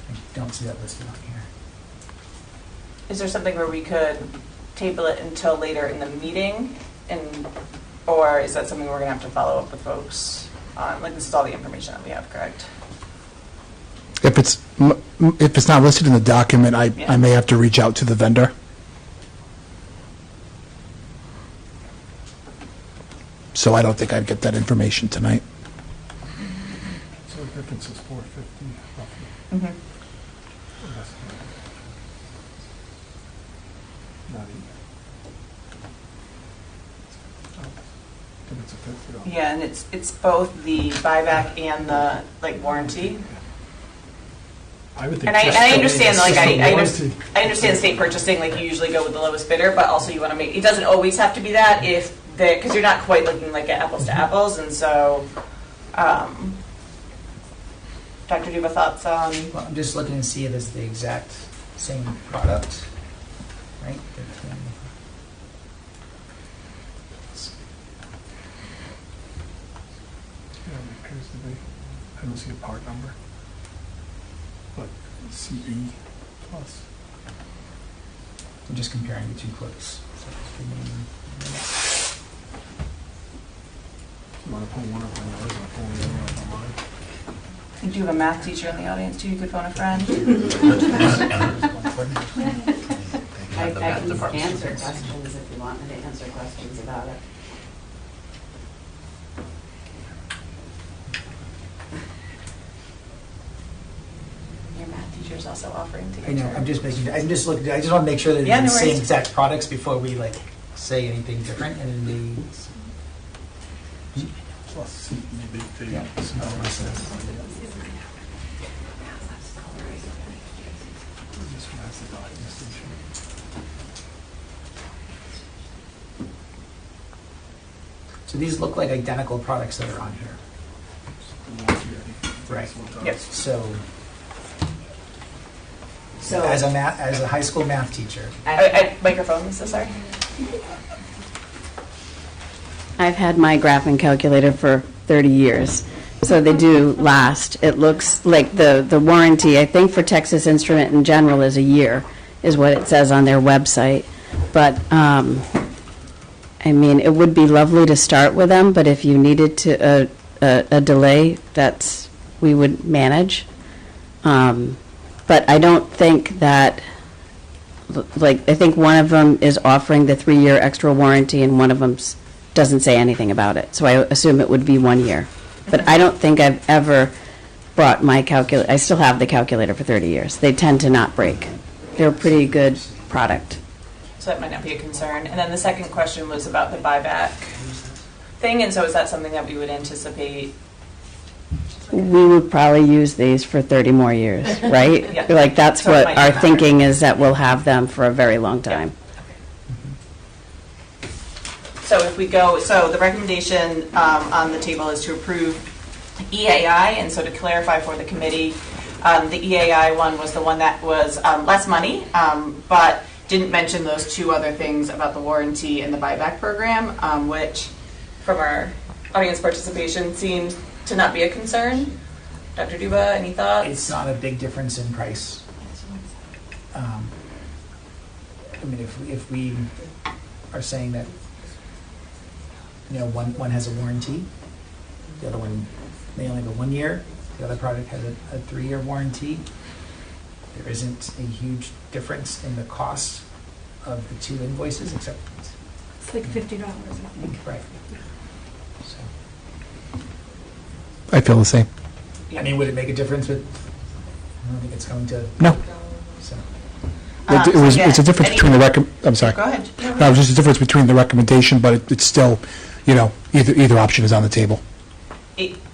I don't see that listed on here. Is there something where we could table it until later in the meeting, or is that something we're going to have to follow up with folks on? Like, this is all the information that we have, correct? If it's not listed in the document, I Yeah. may have to reach out to the vendor. So I don't think I'd get that information tonight. So the difference is 450 roughly. Mm-hmm. Less than that. Not even. I think it's a $50. Yeah, and it's both the buyback and the like warranty. I would think And I just understand, the- like just the I warranty. understand state purchasing, like you usually go with the lowest bidder, but also you want to make, it doesn't always have to be that if because you're not quite looking like at apples to apples, and so. Dr. Duba, thoughts on? Well, I'm just looking to see if it's the exact same product, right? Yeah, it appears to be. I don't see a part number. But CE plus. I'm just comparing the two quotes. So just give me a minute. You want to pull one up on yours and pull the other up on mine? Do you have a math teacher in the audience too? You could phone a friend. I can answer questions if you want me to answer questions about it. Your math teacher is also offering to I know, teacher. I'm just looking, I just want to make sure that Yeah, they're no the same worries. exact products before we like say anything different, and then they. Plus CE, they Yeah. This one has the documentation. So these look like identical products that are on here. The warranty, I think. Right. This one does. Yep. So as a high school math teacher, Microphone, so sorry. I've had my graphing calculator for 30 years, so they do last. It looks like the warranty, I think for Texas Instrument in general, is a year, is what it says on their website. But, I mean, it would be lovely to start with them, but if you needed to a delay, we would manage. But I don't think that, like, I think one of them is offering the 3-year extra warranty and one of them doesn't say anything about it. So I assume it would be 1 year. But I don't think I've ever brought my calculator, I still have the calculator for 30 years. They tend to not break. They're a pretty good product. So that might not be a concern. And then the second question was about the buyback thing, and so is that something that we would anticipate? We would probably use these for 30 more years, right? Yeah. Like, that's So it what might our not thinking is, that we'll have them for a very long time. So if we go, so the recommendation on the table is to approve EAI, and so to clarify for the committee, the EAI one was the one that was less money, but didn't mention those two other things about the warranty and the buyback program, which from our audience participation seemed to not be a concern. Dr. Duba, any thoughts? It's not a big difference in price. I mean, if we are saying that, you know, one has a warranty, the other one may only have a 1 year, the other product has a 3-year warranty, there isn't a huge difference in the cost of the two invoices, except, It's like $50, I think. right. So, I feel the same. I mean, would it make a difference with, I don't think it's going to, No. so. It's a difference between the I'm sorry. Go ahead. No, it's just a difference between the recommendation, but it's still, you know, either option is on the table.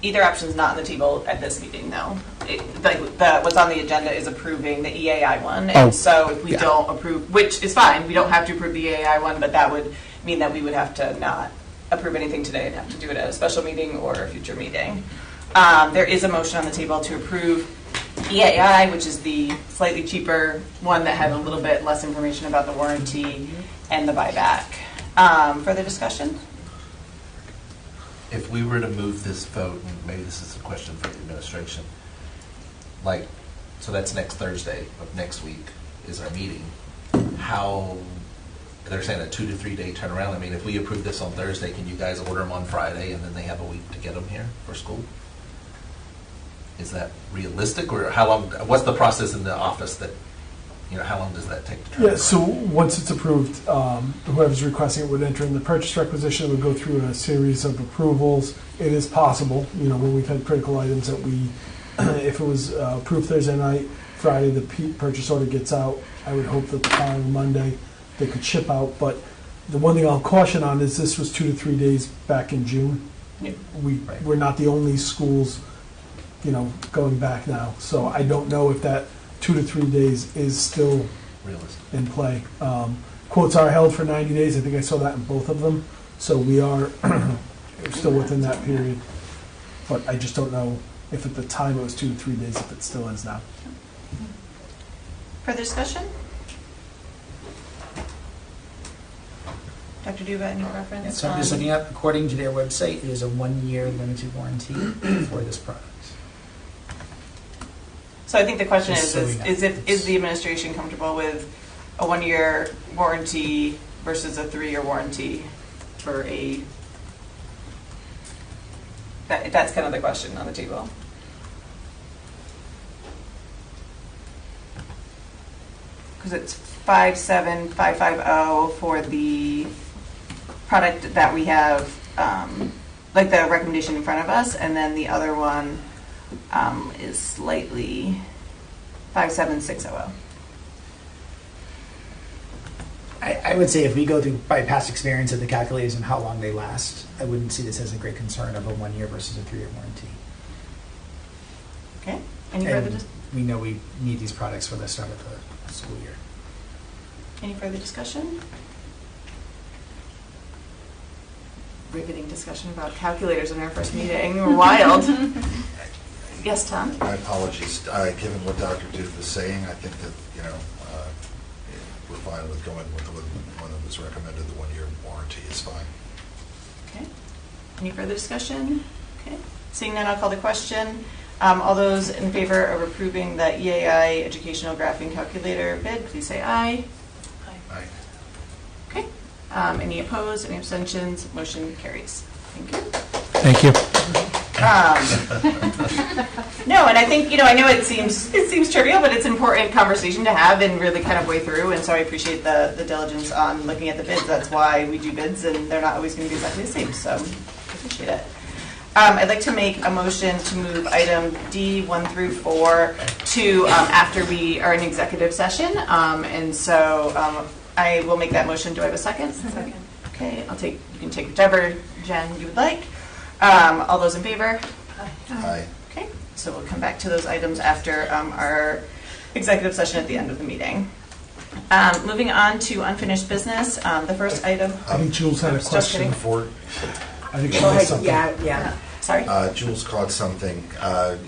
Either option's not on the table at this meeting, no. What's on the agenda is approving the EAI one, Oh, and so if we yeah. don't approve, which is fine, we don't have to approve the EAI one, but that would mean that we would have to not approve anything today and have to do it at a special meeting or a future meeting. There is a motion on the table to approve EAI, which is the slightly cheaper one that had a little bit less information about the warranty and the buyback. Further discussion? If we were to move this vote, and maybe this is a question for the administration, like, so that's next Thursday of next week is our meeting. How, they're saying a 2 to 3 day turnaround. I mean, if we approve this on Thursday, can you guys order them on Friday and then they have a week to get them here for school? Is that realistic, or how long, what's the process in the office that, you know, how long does that take to turn Yeah, around? so once it's approved, whoever's requesting it would enter in the purchase requisition, would go through a series of approvals. It is possible, you know, when we've had critical items that we, if it was approved Thursday night, Friday, the purchase order gets out. I would hope that the following Monday, they could ship out. But the one thing I'll caution on is this was 2 to 3 days back in June. Yep. We're not the only schools, you know, going back now. So I don't know if that 2 to 3 days is still Realistic. in play. Quotes are held for 90 days. I think I saw that in both of them. So we are still within that period. But I just don't know if at the time it was 2 to 3 days, if it still is now. Further discussion? Dr. Duba, any preference? So I'm just looking up, according to their website, it is a 1-year limited warranty for this product. So I think the question Just so we know. is the administration comfortable with a 1-year warranty versus a 3-year warranty for a, that's kind of the question on the table. Because it's 57550 for the product that we have, like the recommendation in front of us, and then the other one is slightly 57600. I would say if we go through by past experience of the calculators and how long they last, I wouldn't see this as a great concern of a 1-year versus a 3-year warranty. Okay. Any further And we know we need these products for the start of the school year. any further discussion? Riveting discussion about calculators in our first meeting. We're wild. Yes, Tom? My apologies. Given what Dr. Duke was saying, I think that, you know, we're fine with going with the one that was recommended. The 1-year warranty is fine. Okay. Any further discussion? Okay. Seeing none, I'll call the question. All those in favor of approving the EAI educational graphing calculator bid, please say aye. Aye. Okay. Any opposed? Any abstentions? Motion carries. Thank you. Thank you. No, and I think, you know, I know it seems trivial, but it's an important conversation to have and really kind of way through, and so I appreciate the diligence on looking at the bids. That's why we do bids, and they're not always going to be exactly the same, so I appreciate it. I'd like to make a motion to move item D 1 through 4 to after we are in executive session. And so I will make that motion. Do I have a second? Second. Okay, you can take whichever, Jen, you would like. All those in favor? Aye. Okay, so we'll come back to those items after our executive session at the end of the meeting. Moving on to unfinished business, the first item. I think Jules had a Just question. kidding. Before, I think she has something. Yeah. Sorry? Jules caught something,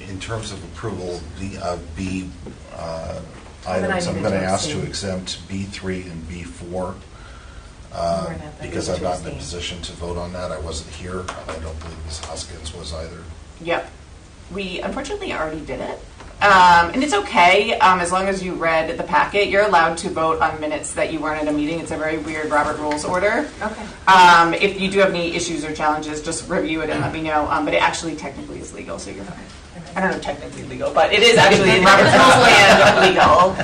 in terms of approval, the B items, I'm going to ask to exempt B3 and B4, because I'm not in a position to vote on that. I wasn't here, and I don't believe Ms. Hoskins was either. Yep. We unfortunately already did it. And it's okay, as long as you read the packet. You're allowed to vote on minutes that you weren't at a meeting. It's a very weird Robert Rules order. Okay. If you do have any issues or challenges, just review it and let me know. But it actually technically is legal, so you're fine. I don't know technically legal, but it is actually in Robert's Rules land legal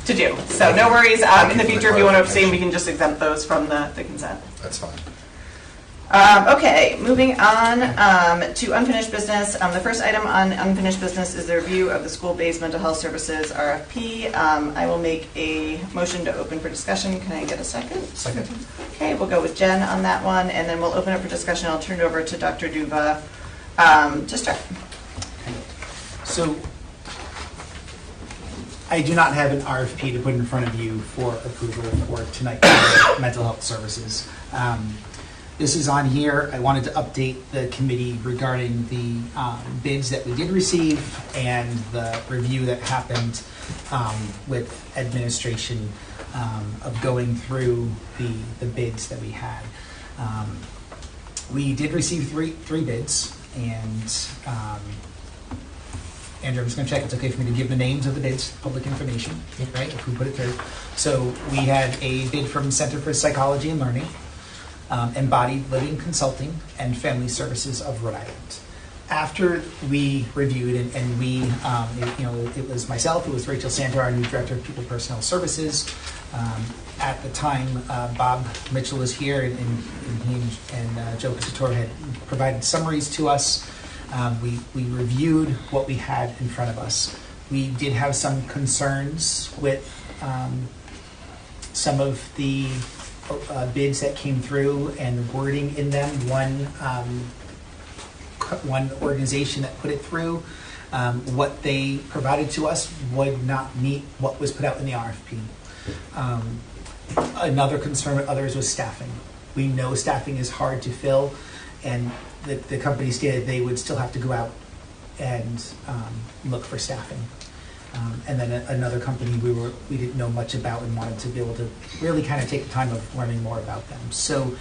to do. So no worries. In the future, if you want to abstain, we can just exempt those from the consent. That's fine. Okay, moving on to unfinished business. The first item on unfinished business is the review of the school-based mental health services RFP. I will make a motion to open for discussion. Can I get a second? Second. Okay, we'll go with Jen on that one, and then we'll open up for discussion. I'll turn it over to Dr. Duva to start. So I do not have an RFP to put in front of you for approval for tonight for mental health services. This is on here. I wanted to update the committee regarding the bids that we did receive and the review that happened with administration of going through the bids that we had. We did receive three bids, and Andrew, I'm just going to check it's okay for me to give the names of the bids, public information, right, if we put it through. So we had a bid from Center for Psychology and Learning, Embodied Living Consulting, and Family Services of Rhode Island. After we reviewed and we, it was myself, it was Rachel Santer, our new Director of People Personnel Services. At the time, Bob Mitchell was here, and he and Joe Couture had provided summaries to us. We reviewed what we had in front of us. We did have some concerns with some of the bids that came through and the wording in them. One organization that put it through, what they provided to us would not meet what was put out in the RFP. Another concern with others was staffing. We know staffing is hard to fill, and the company stated they would still have to go out and look for staffing. And then another company we didn't know much about and wanted to be able to really kind of take the time of learning more about them. So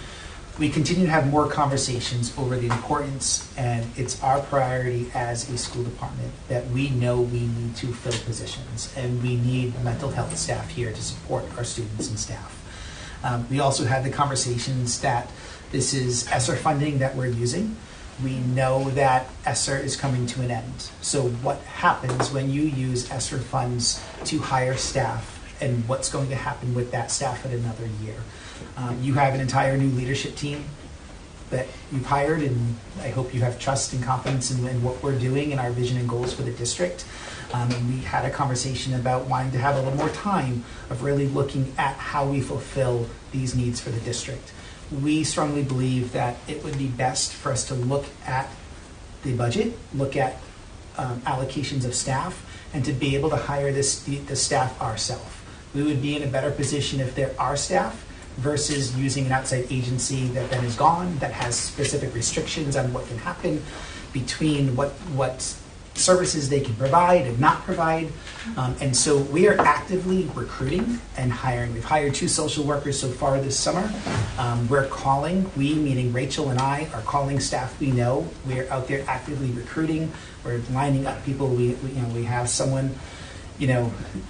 we continue to have more conversations over the importance, and it's our priority as a school department that we know we need to fill positions, and we need mental health staff here to support our students and staff. We also had the conversations that this is ESSER funding that we're using. We know that ESSER is coming to an end. So what happens when you use ESSER funds to hire staff, and what's going to happen with that staff in another year? You have an entire new leadership team that you've hired, and I hope you have trust and confidence in what we're doing and our vision and goals for the district. And we had a conversation about wanting to have a little more time of really looking at how we fulfill these needs for the district. We strongly believe that it would be best for us to look at the budget, look at allocations of staff, and to be able to hire the staff ourselves. We would be in a better position if there are staff versus using an outside agency that then is gone, that has specific restrictions on what can happen between what services they can provide and not provide. And so we are actively recruiting and hiring. We've hired 2 social workers so far this summer. We're calling, we meaning Rachel and I, are calling staff we know. We're out there actively recruiting. We're lining up people. We have someone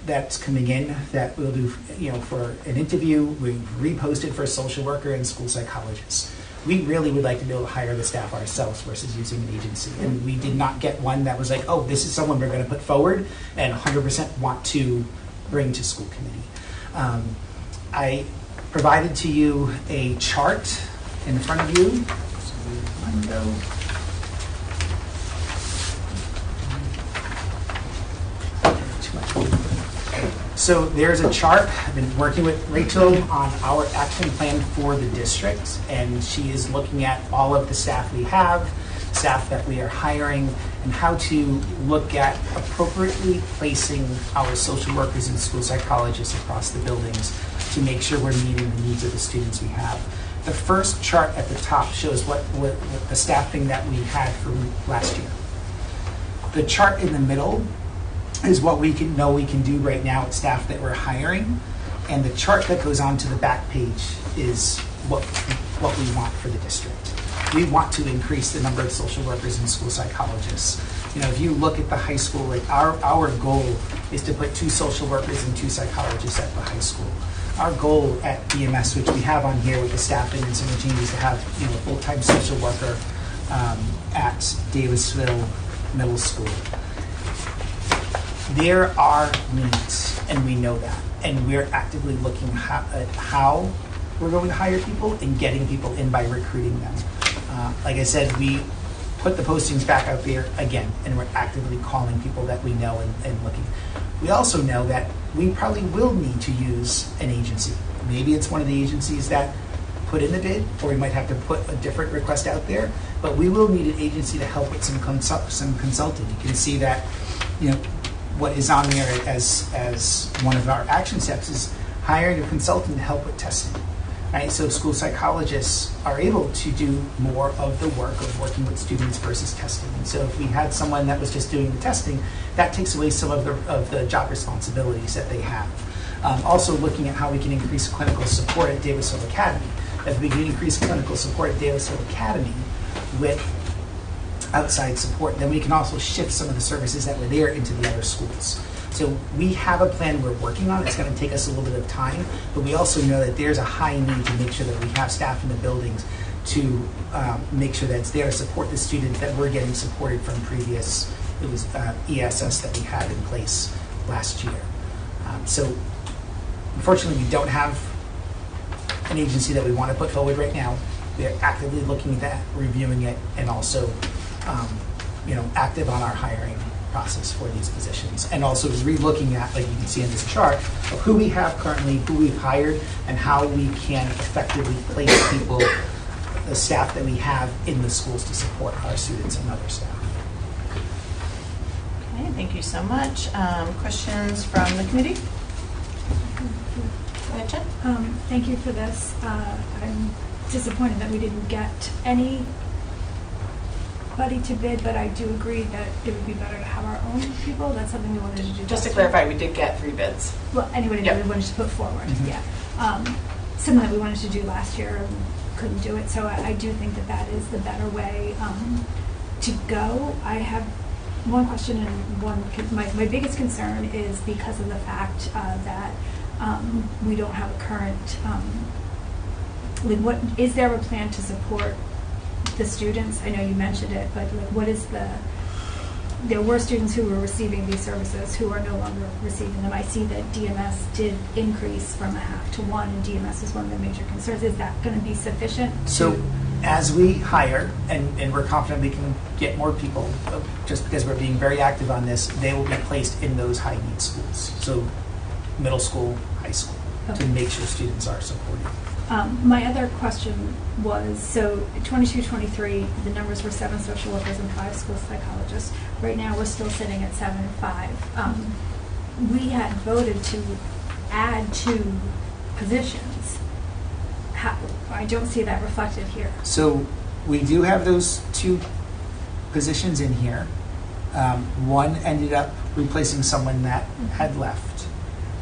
that's coming in that we'll do, for an interview. We've reposted for a social worker and school psychologist. We really would like to be able to hire the staff ourselves versus using an agency. And we did not get one that was like, oh, this is someone we're going to put forward and 100% want to bring to school committee. I provided to you a chart in front of you. So one go. Too much. So there's a chart. I've been working with Rachel on our action plan for the district, and she is looking at all of the staff we have, staff that we are hiring, and how to look at appropriately placing our social workers and school psychologists across the buildings to make sure we're meeting the needs of the students we have. The first chart at the top shows what the staffing that we had from last year. The chart in the middle is what we can do right now with staff that we're hiring, and the chart that goes on to the back page is what we want for the district. We want to increase the number of social workers and school psychologists. You know, if you look at the high school, like our goal is to put 2 social workers and 2 psychologists at the high school. Our goal at BMS, which we have on here with the staffing and some of the changes, to have a full-time social worker at Davisville Middle School. There are needs, and we know that, and we're actively looking at how we're going to hire people and getting people in by recruiting them. Like I said, we put the postings back out there again, and we're actively calling people that we know and looking. We also know that we probably will need to use an agency. Maybe it's one of the agencies that put in the bid, or we might have to put a different request out there, but we will need an agency to help with some consulting. You can see that, what is on there as one of our action steps is hiring a consultant to help with testing. Right? So school psychologists are able to do more of the work of working with students versus testing. And so if we had someone that was just doing the testing, that takes away some of the job responsibilities that they have. Also looking at how we can increase clinical support at Davisville Academy. If we can increase clinical support at Davisville Academy with outside support, then we can also shift some of the services that were there into the other schools. So we have a plan we're working on. It's going to take us a little bit of time, but we also know that there's a high need to make sure that we have staff in the buildings to make sure that it's there to support the students that we're getting supported from previous, it was ESS that we had in place last year. So unfortunately, we don't have an agency that we want to put forward right now. We're actively looking at that, reviewing it, and also active on our hiring process for these positions, and also is re-looking at, like you can see in this chart, of who we have currently, who we've hired, and how we can effectively place people, the staff that we have in the schools to support our students and other staff. Okay, thank you so much. Questions from the committee? Go ahead, Jen. Thank you for this. I'm disappointed that we didn't get anybody to bid, but I do agree that it would be better to have our own people. That's something we wanted to do. Just to last year. clarify, we did get 3 bids. Well, anybody that we wanted to put forward, yeah. Something that we wanted to do last year and couldn't do it, so I do think that that is the better way to go. I have one question, and my biggest concern is because of the fact that we don't have a current, what is there a plan to support the students? I know you mentioned it, but what is there were students who were receiving these services who are no longer receiving them. I see that DMS did increase from 1/2 to 1, and DMS is one of the major concerns. Is that going to be sufficient? So as we hire, and we're confident we can get more people, just because we're being very active on this, they will be placed in those high need schools. So middle school, high school, to make sure students are supported. My other question was, so 22-23, the numbers were 7 social workers and 5 school psychologists. Right now, we're still sitting at 7 and 5. We had voted to add 2 positions. I don't see that reflected here. So we do have those 2 positions in here. One ended up replacing someone that had left.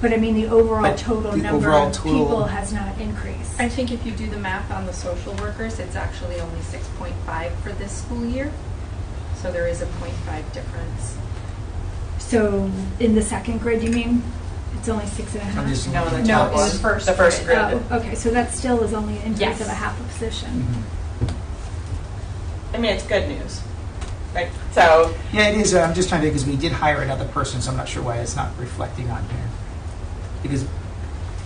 But I mean, the overall But total the number overall of total- people has not increased. I think if you do the math on the social workers, it's actually only 6.5 for this school year. So there is a 0.5 difference. So in the second grade, you mean? It's only 6.5? I'm just- No, the No, top in one. the first The first grade. grade. Oh, okay, so that still is only an increase Yes. of a 1/2 a position. I mean, it's good news, right? So, Yeah, it is. I'm just trying to, because we did hire another person, so I'm not sure why it's not reflecting on here. Because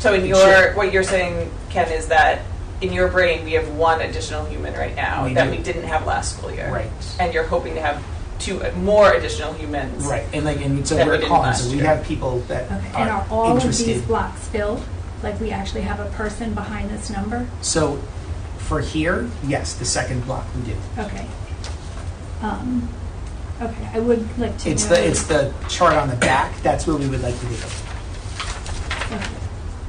what you're saying, Ken, is that in your brain, we have one additional human right now We that do. we didn't have last school year. Right. And you're hoping to have two more additional humans. Right, and so That we we're didn't calling, last so we year. have people that Okay, and are are all of these interested. blocks filled? Like we actually have a person behind this number? So for here, yes, the second block we do. Okay. Okay, I would like to It's know. the chart on the back, that's what we would like to do. Okay.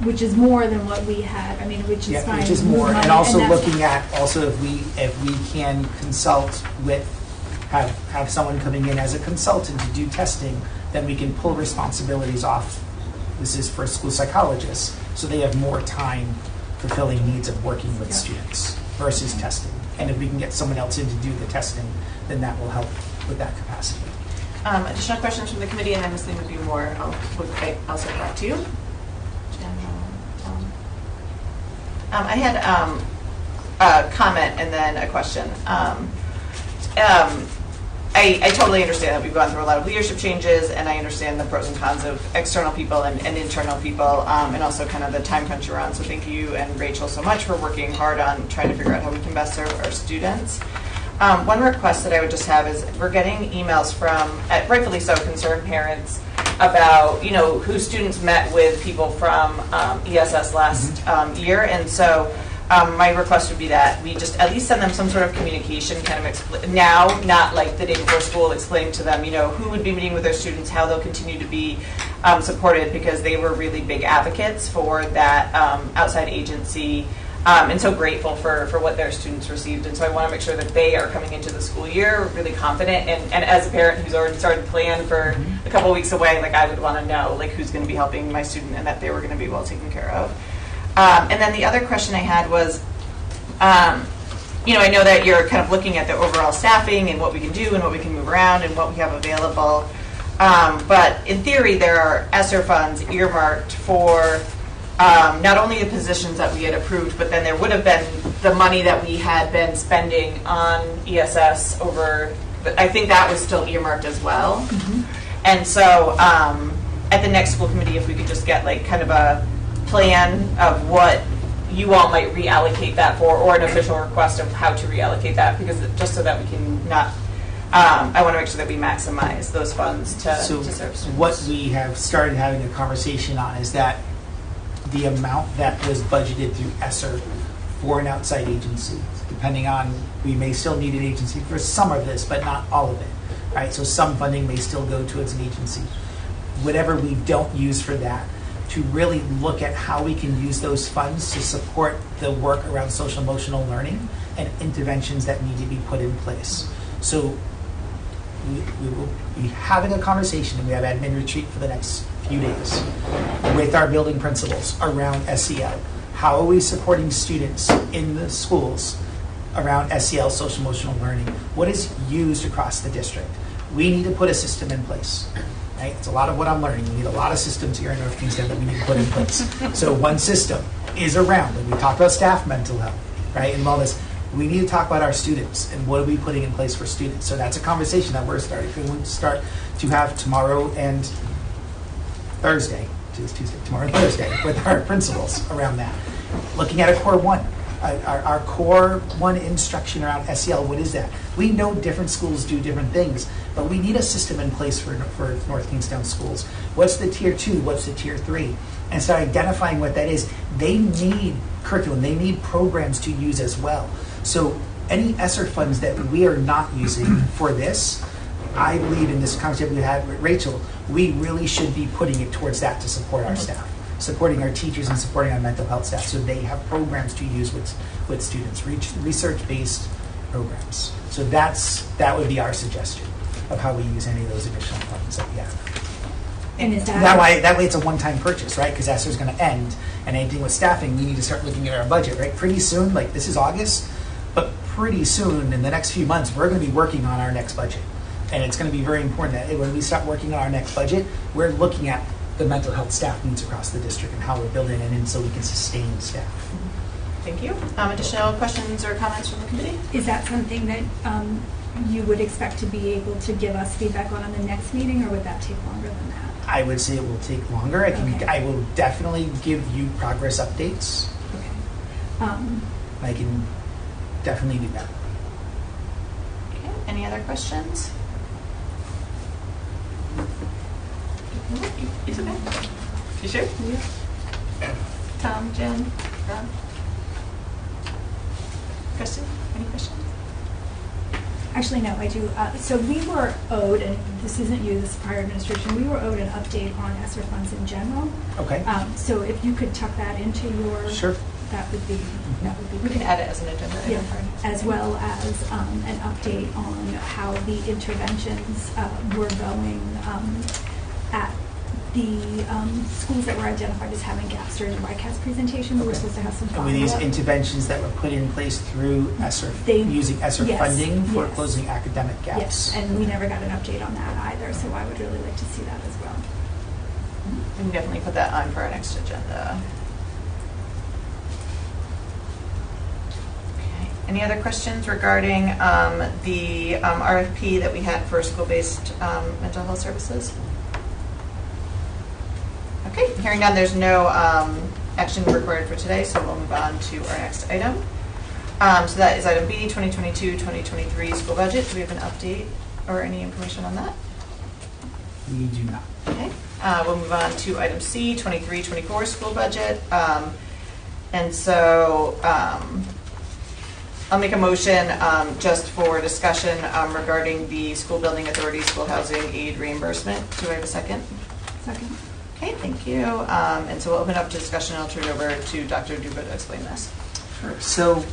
Which is more than what we had, I mean, which is Yeah, fine. which is move more, money, and also that's- looking at, also if we can consult with, have someone coming in as a consultant to do testing, then we can pull responsibilities off. This is for school psychologists, so they have more time fulfilling needs of working with Yeah. students versus testing. And if we can get someone else in to do the testing, then that will help with that capacity. Additional questions from the committee, and then this thing would be more, I'll send back to you. I had a comment and then a question. I totally understand that we've gone through a lot of leadership changes, and I understand the pros and cons of external people and internal people, and also kind of the time crunch you're on. So thank you and Rachel so much for working hard on trying to figure out how we can best serve our students. One request that I would just have is we're getting emails from, rightfully so, concerned parents about, who students met with people from ESS last year. And so my request would be that we just at least send them some sort of communication, kind of now, not like the day before school, explaining to them, who would be meeting with their students, how they'll continue to be supported, because they were really big advocates for that outside agency. And so grateful for what their students received. And so I want to make sure that they are coming into the school year really confident. And as a parent who's already started to plan for a couple weeks away, like I would want to know who's going to be helping my student and that they were going to be well taken care of. And then the other question I had was, I know that you're kind of looking at the overall staffing and what we can do and what we can move around and what we have available. But in theory, there are ESSER funds earmarked for not only the positions that we had approved, but then there would have been the money that we had been spending on ESS over, I think that was still earmarked as well. And so at the next school committee, if we could just get kind of a plan of what you all might reallocate that for, or an official request of how to reallocate that, because just so that we can not, I want to make sure that we maximize those funds to So serve students. what we have started having a conversation on is that the amount that was budgeted through ESSER for an outside agency, depending on, we may still need an agency for some of this, but not all of it, right? So some funding may still go towards an agency. Whatever we don't use for that, to really look at how we can use those funds to support the work around social emotional learning and interventions that need to be put in place. So we will be having a conversation, and we have admin retreat for the next few days with our building principals around SEL. How are we supporting students in the schools around SEL, social emotional learning? What is used across the district? We need to put a system in place. Right? It's a lot of what I'm learning. We need a lot of systems here in North Kingston that we need to put in place. So one system is around, and we talked about staff mental health, right, and all this. We need to talk about our students and what are we putting in place for students. So that's a conversation that we're starting to start to have tomorrow and Thursday. Today's Tuesday. Tomorrow and Thursday with our principals around that. Looking at a core one. Our core one instruction around SEL, what is that? We know different schools do different things, but we need a system in place for North Kingstown schools. What's the tier 2? What's the tier 3? And start identifying what that is. They need curriculum. They need programs to use as well. So any ESSER funds that we are not using for this, I believe in this conversation we had with Rachel, we really should be putting it towards that to support our staff, supporting our teachers and supporting our mental health staff, so they have programs to use with students, research-based programs. So that would be our suggestion of how we use any of those additional funds that we have. And is that? That way it's a one-time purchase, right? Because ESSER is going to end, and anything with staffing, we need to start looking at our budget, right? Pretty soon, this is August, but pretty soon, in the next few months, we're going to be working on our next budget. And it's going to be very important that when we start working on our next budget, we're looking at the mental health staff needs across the district and how we're building it in so we can sustain staff. Thank you. Additional questions or comments from the committee? Is that something that you would expect to be able to give us feedback on the next meeting, or would that take longer than that? I would say it will take longer. Okay. I will definitely give you progress updates. Okay. I can definitely do that. Okay, any other questions? It's okay. You sure? Yeah. Tom, Jen, Rob? Kristen, any questions? Actually, no, I do. So we were owed, and this isn't you, this is prior administration, we were owed an update on ESSER funds in general. Okay. So if you could tuck that into your. Sure. That would be, that would be. We can add it as an agenda item. Yeah, as well as an update on how the interventions were going at the schools that were identified as having gaps during the YCAS presentation. We were supposed to have some And were these follow-up. interventions that were put in place through ESSER, They- using ESSER yes, funding for yes. closing academic gaps? Yes, and we never got an update on that either, so I would really like to see that as well. We can definitely put that on for our next agenda. Okay. Any other questions regarding the RFP that we had for school-based mental health services? Okay, hearing none, there's no action required for today, so we'll move on to our next item. So that is item B, 2022-2023 school budget. Do we have an update or any information on that? We do not. Okay, we'll move on to item C, 23-24 school budget. And so I'll make a motion just for discussion regarding the school building authority, school housing aid reimbursement. Do I have a second? Second. Okay, thank you. And so we'll open up to discussion. I'll turn it over to Dr. Duba to explain this. Sure. So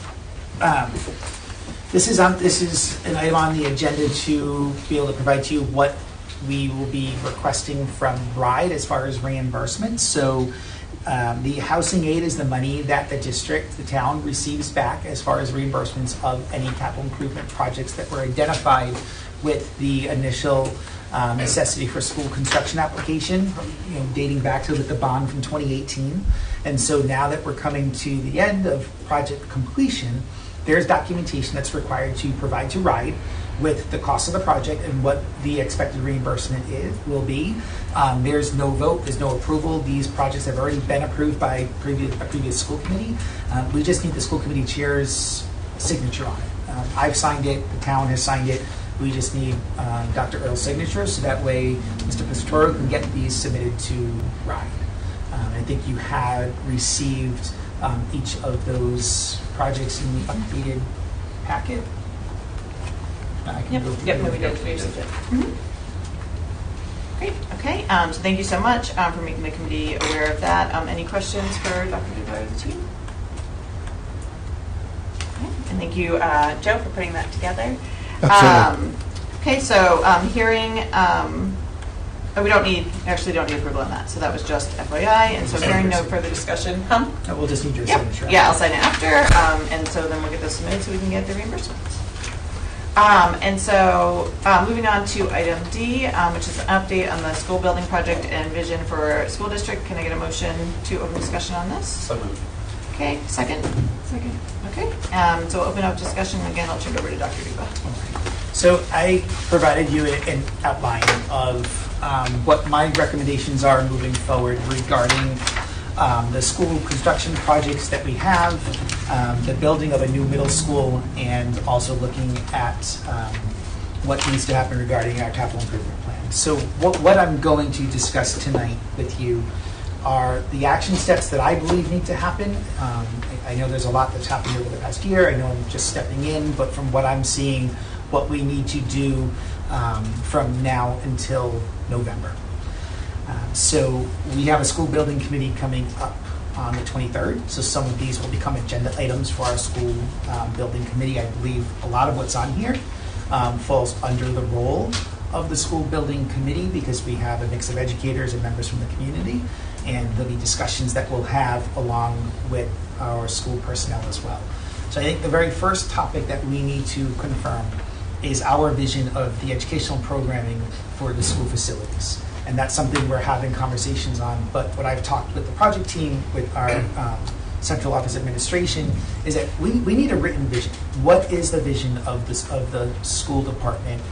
this is an item on the agenda to be able to provide to you what we will be requesting from RIDE as far as reimbursement. So the housing aid is the money that the district, the town, receives back as far as reimbursements of any capital improvement projects that were identified with the initial necessity for school construction application, dating back to the bond from 2018. And so now that we're coming to the end of project completion, there's documentation that's required to provide to RIDE with the cost of the project and what the expected reimbursement will be. There's no vote, there's no approval. These projects have already been approved by a previous school committee. We just need the school committee chair's signature on it. I've signed it, the town has signed it. We just need Dr. Earl's signature, so that way Mr. Pistoro can get these submitted to RIDE. I think you had received each of those projects in the updated packet. I can go through Yep, no, them. we did. We received it. Great. Okay. So thank you so much for making the committee aware of that. Any questions for Dr. Duba or the team? Okay. And thank you, Joe, for putting that together. Absolutely. Okay, so hearing, we don't need approval on that, so that was just FYI, and so hearing no further discussion. We'll just need your Yep. signature. Yeah, I'll sign it after, and so then we'll get those submitted so we can get the reimbursements. And so moving on to item D, which is an update on the school building project and vision for school district. Can I get a motion to open discussion on this? So moved. Okay, second? Second. Okay, so we'll open up discussion. Again, I'll turn it over to Dr. Duba. So I provided you an outline of what my recommendations are moving forward regarding the school construction projects that we have, the building of a new middle school, and also looking at what needs to happen regarding our capital improvement plan. So what I'm going to discuss tonight with you are the action steps that I believe need to happen. I know there's a lot that's happened over the past year. I know I'm just stepping in, but from what I'm seeing, what we need to do from now until November. So we have a school building committee coming up on the 23rd. So some of these will become agenda items for our school building committee. I believe a lot of what's on here falls under the role of the school building committee because we have a mix of educators and members from the community. And there'll be discussions that we'll have along with our school personnel as well. So I think the very first topic that we need to confirm is our vision of the educational programming for the school facilities. And that's something we're having conversations on. But what I've talked with the project team, with our central office administration, is that we need a written vision. What is the vision of the school department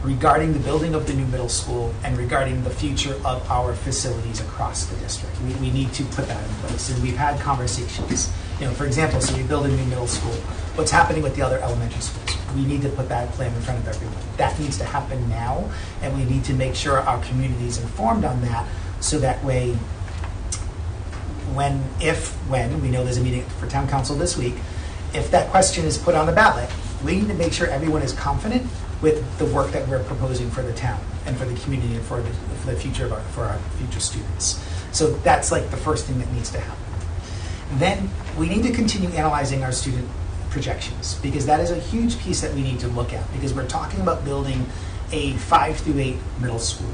regarding the building of the new middle school and regarding the future of our facilities across the district? We need to put that in place. And we've had conversations. For example, so we build a new middle school. What's happening with the other elementary schools? We need to put that plan in front of everyone. That needs to happen now, and we need to make sure our community is informed on that, so that way, when we know there's a meeting for town council this week, if that question is put on the ballot, we need to make sure everyone is confident with the work that we're proposing for the town and for the community and for the future of our future students. So that's like the first thing that needs to happen. Then we need to continue analyzing our student projections, because that is a huge piece that we need to look at, because we're talking about building a 5 through 8 middle school.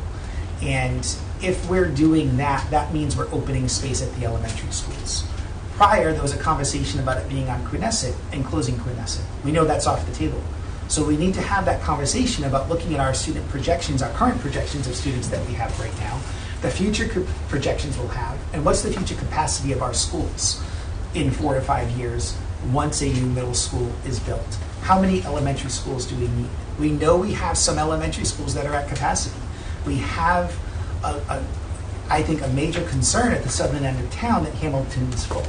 And if we're doing that, that means we're opening space at the elementary schools. Prior, there was a conversation about it being on Quinnesset and closing Quinnesset. We know that's off the table. So we need to have that conversation about looking at our student projections, our current projections of students that we have right now, the future projections we'll have, and what's the future capacity of our schools in 4 to 5 years once a new middle school is built. How many elementary schools do we need? We know we have some elementary schools that are at capacity. We have, I think, a major concern at the southern end of town that Hamilton's full.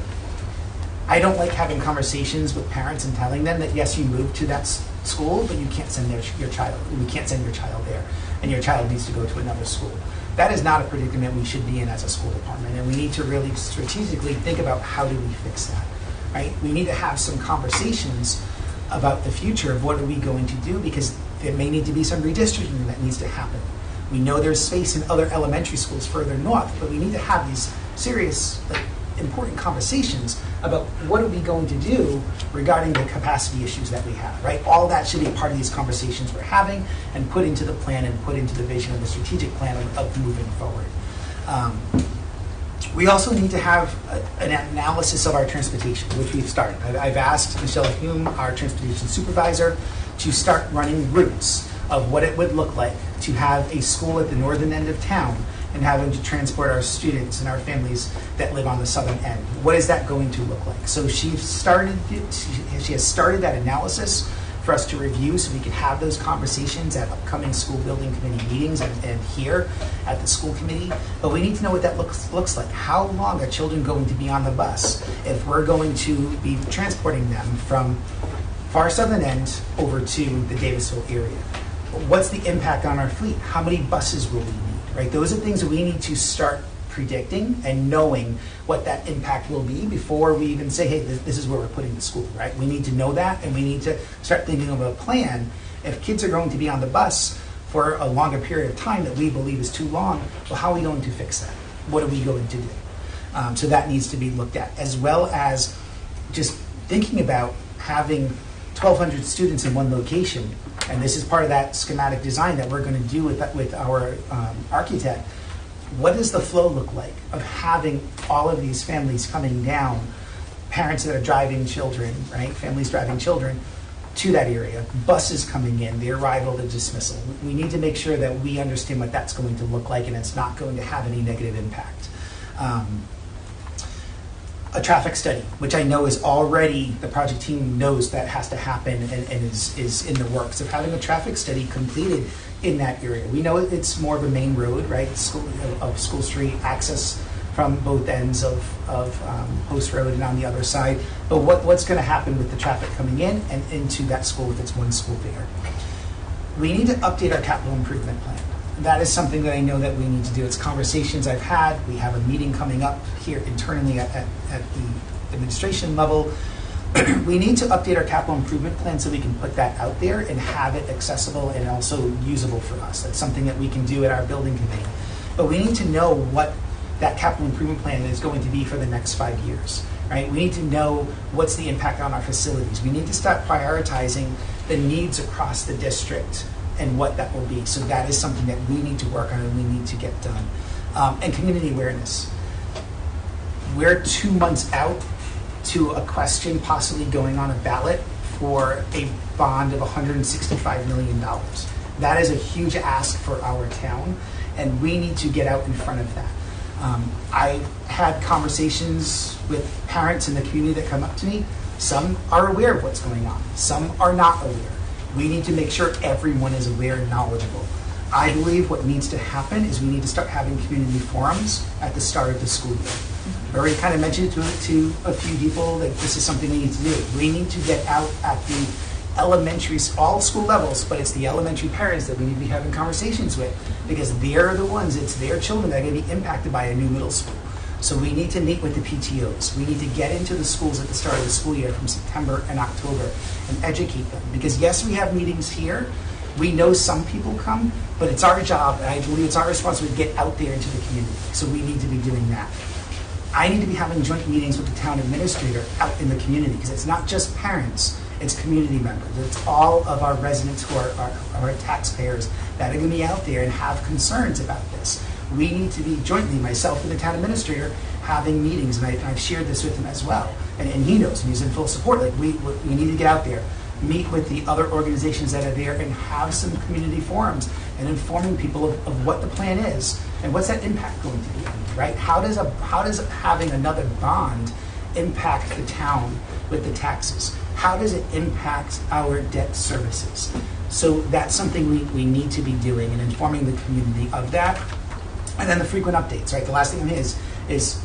I don't like having conversations with parents and telling them that, yes, you moved to that school, but you can't send your child. You can't send your child there, and your child needs to go to another school. That is not a predicament we should be in as a school department, and we need to really strategically think about how do we fix that, right? We need to have some conversations about the future of what are we going to do, because there may need to be some redistricting that needs to happen. We know there's space in other elementary schools further north, but we need to have these serious, important conversations about what are we going to do regarding the capacity issues that we have, right? All that should be part of these conversations we're having and put into the plan and put into the vision of the strategic plan of moving forward. We also need to have an analysis of our transportation, which we've started. I've asked Michelle Hume, our transportation supervisor, to start running routes of what it would look like to have a school at the northern end of town and having to transport our students and our families that live on the southern end. What is that going to look like? So she has started that analysis for us to review, so we can have those conversations at upcoming school building committee meetings and here at the school committee. But we need to know what that looks like. How long are children going to be on the bus if we're going to be transporting them from far southern end over to the Davisville area? What's the impact on our fleet? How many buses will we need? Right? Those are things that we need to start predicting and knowing what that impact will be before we even say, hey, this is where we're putting the school, right? We need to know that, and we need to start thinking of a plan. If kids are going to be on the bus for a longer period of time that we believe is too long, well, how are we going to fix that? What are we going to do? So that needs to be looked at, as well as just thinking about having 1,200 students in one location. And this is part of that schematic design that we're going to do with our architect. What does the flow look like of having all of these families coming down, parents that are driving children, right? Families driving children to that area, buses coming in, the arrival, the dismissal. We need to make sure that we understand what that's going to look like and it's not going to have any negative impact. A traffic study, which I know is already, the project team knows that has to happen and is in the works of having a traffic study completed in that area. We know it's more of a main road, right? School Street, access from both ends of Post Road and on the other side. But what's going to happen with the traffic coming in and into that school if it's one school there? We need to update our capital improvement plan. That is something that I know that we need to do. It's conversations I've had. We have a meeting coming up here internally at the administration level. We need to update our capital improvement plan so we can put that out there and have it accessible and also usable for us. That's something that we can do at our building committee. But we need to know what that capital improvement plan is going to be for the next 5 years, right? We need to know what's the impact on our facilities. We need to start prioritizing the needs across the district and what that will be. So that is something that we need to work on and we need to get done. And community awareness. We're 2 months out to a question possibly going on a ballot for a bond of $165 million. That is a huge ask for our town, and we need to get out in front of that. I had conversations with parents in the community that come up to me. Some are aware of what's going on. Some are not aware. We need to make sure everyone is aware and knowledgeable. I believe what needs to happen is we need to start having community forums at the start of the school year. I already kind of mentioned it to a few people, that this is something we need to do. We need to get out at the elementary, all school levels, but it's the elementary parents that we need to be having conversations with, because they're the ones, it's their children that are going to be impacted by a new middle school. So we need to meet with the PTOs. We need to get into the schools at the start of the school year from September and October and educate them. Because yes, we have meetings here. We know some people come, but it's our job, and I believe it's our responsibility to get out there into the community. So we need to be doing that. I need to be having joint meetings with the town administrator out in the community, because it's not just parents, it's community members. It's all of our residents who are our taxpayers that are going to be out there and have concerns about this. We need to be jointly, myself and the town administrator, having meetings, and I've shared this with him as well. And he knows, and he's in full support. Like, we need to get out there, meet with the other organizations that are there, and have some community forums and informing people of what the plan is and what's that impact going to be, right? How does having another bond impact the town with the taxes? How does it impact our debt services? So that's something we need to be doing, and informing the community of that. And then the frequent updates, right? The last thing is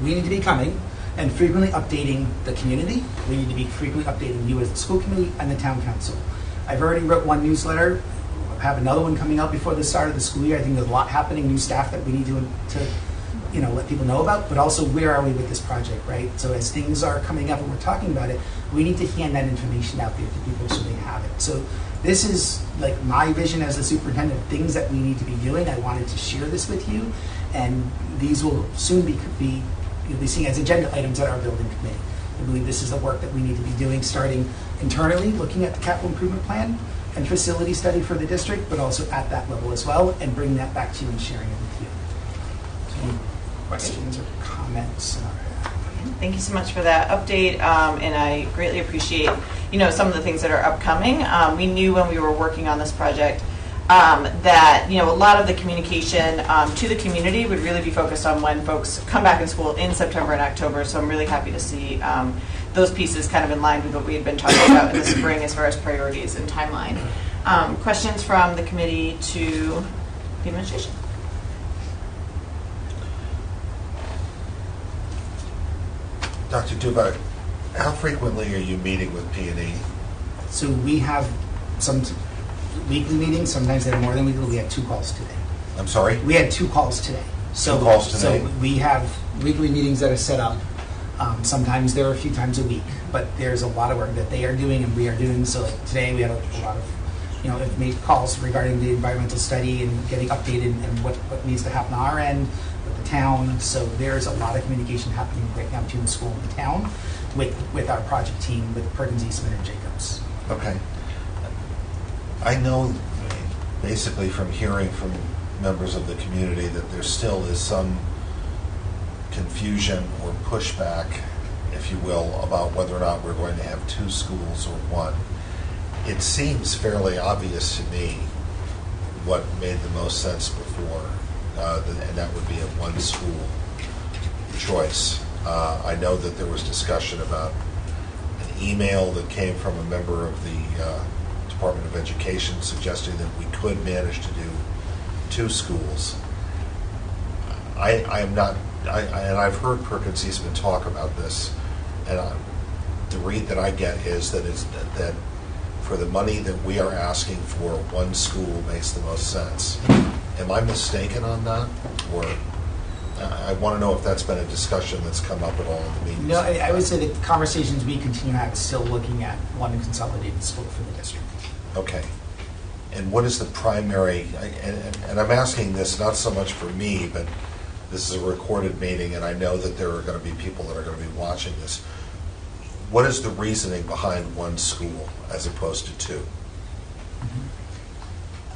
we need to be coming and frequently updating the community. We need to be frequently updating you as the school committee and the town council. I've already wrote one newsletter. I have another one coming out before the start of the school year. I think there's a lot happening, new staff that we need to let people know about, but also where are we with this project, right? So as things are coming up and we're talking about it, we need to hand that information out there to people so they have it. So this is like my vision as the superintendent, things that we need to be doing. I wanted to share this with you, and these will soon be you'll be seeing as agenda items at our building committee. I believe this is the work that we need to be doing, starting internally, looking at the capital improvement plan and facility study for the district, but also at that level as well, and bringing that back to you and sharing it with you. So any questions or comments? Thank you so much for that update, and I greatly appreciate, some of the things that are upcoming. We knew when we were working on this project that, a lot of the communication to the community would really be focused on when folks come back in school in September and October. So I'm really happy to see those pieces kind of in line with what we had been talking about in the spring as far as priorities and timeline. Questions from the committee to the administration? Dr. Duba, how frequently are you meeting with P&E? So we have some weekly meetings. Sometimes they're more than weekly. We had 2 calls today. I'm sorry? We had 2 calls today. So, 2 calls today? So we have weekly meetings that are set up. Sometimes there are a few times a week, but there's a lot of work that they are doing and we are doing. So like today we had a lot of made calls regarding the environmental study and getting updated and what needs to happen on our end with the town. So there's a lot of communication happening right now between the school and the town with our project team, with Perkins, Eastman, and Jacobs. Okay. I know basically from hearing from members of the community that there still is some confusion or pushback, if you will, about whether or not we're going to have 2 schools or 1. It seems fairly obvious to me what made the most sense before, and that would be a 1-school choice. I know that there was discussion about an email that came from a member of the Department of Education suggesting that we could manage to do 2 schools. I am not, and I've heard Perkins Eastman talk about this, and the read that I get is that for the money that we are asking for, 1 school makes the most sense. Am I mistaken on that? Or I want to know if that's been a discussion that's come up at all in the meetings. No, I would say the conversations we continue to have is still looking at 1 consolidated school for the district. Okay. And what is the primary, and I'm asking this not so much for me, but this is a recorded meeting, and I know that there are going to be people that are going to be watching this. What is the reasoning behind 1 school as opposed to 2?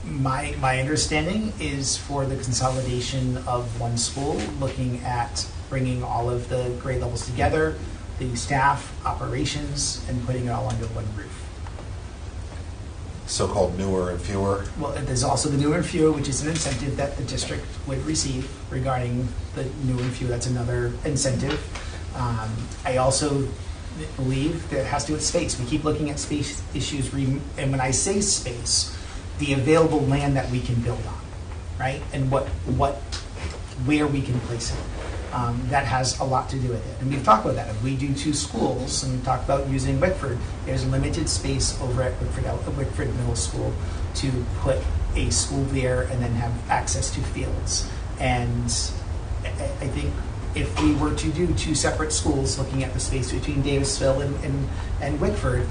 My understanding is for the consolidation of 1 school, looking at bringing all of the grade levels together, the staff, operations, and putting it all under 1 roof. So-called newer and fewer? Well, there's also the newer and fewer, which is an incentive that the district would receive regarding the newer and fewer. That's another incentive. I also believe that it has to do with space. We keep looking at space issues, and when I say space, the available land that we can build on, right? And where we can place it. that has a lot to do with it. And we've talked about that. If we do 2 schools, and we talked about using Wickford, there's limited space over at Wickford Middle School to put a school there and then have access to fields. And I think if we were to do 2 separate schools, looking at the space between Davisville and Wickford,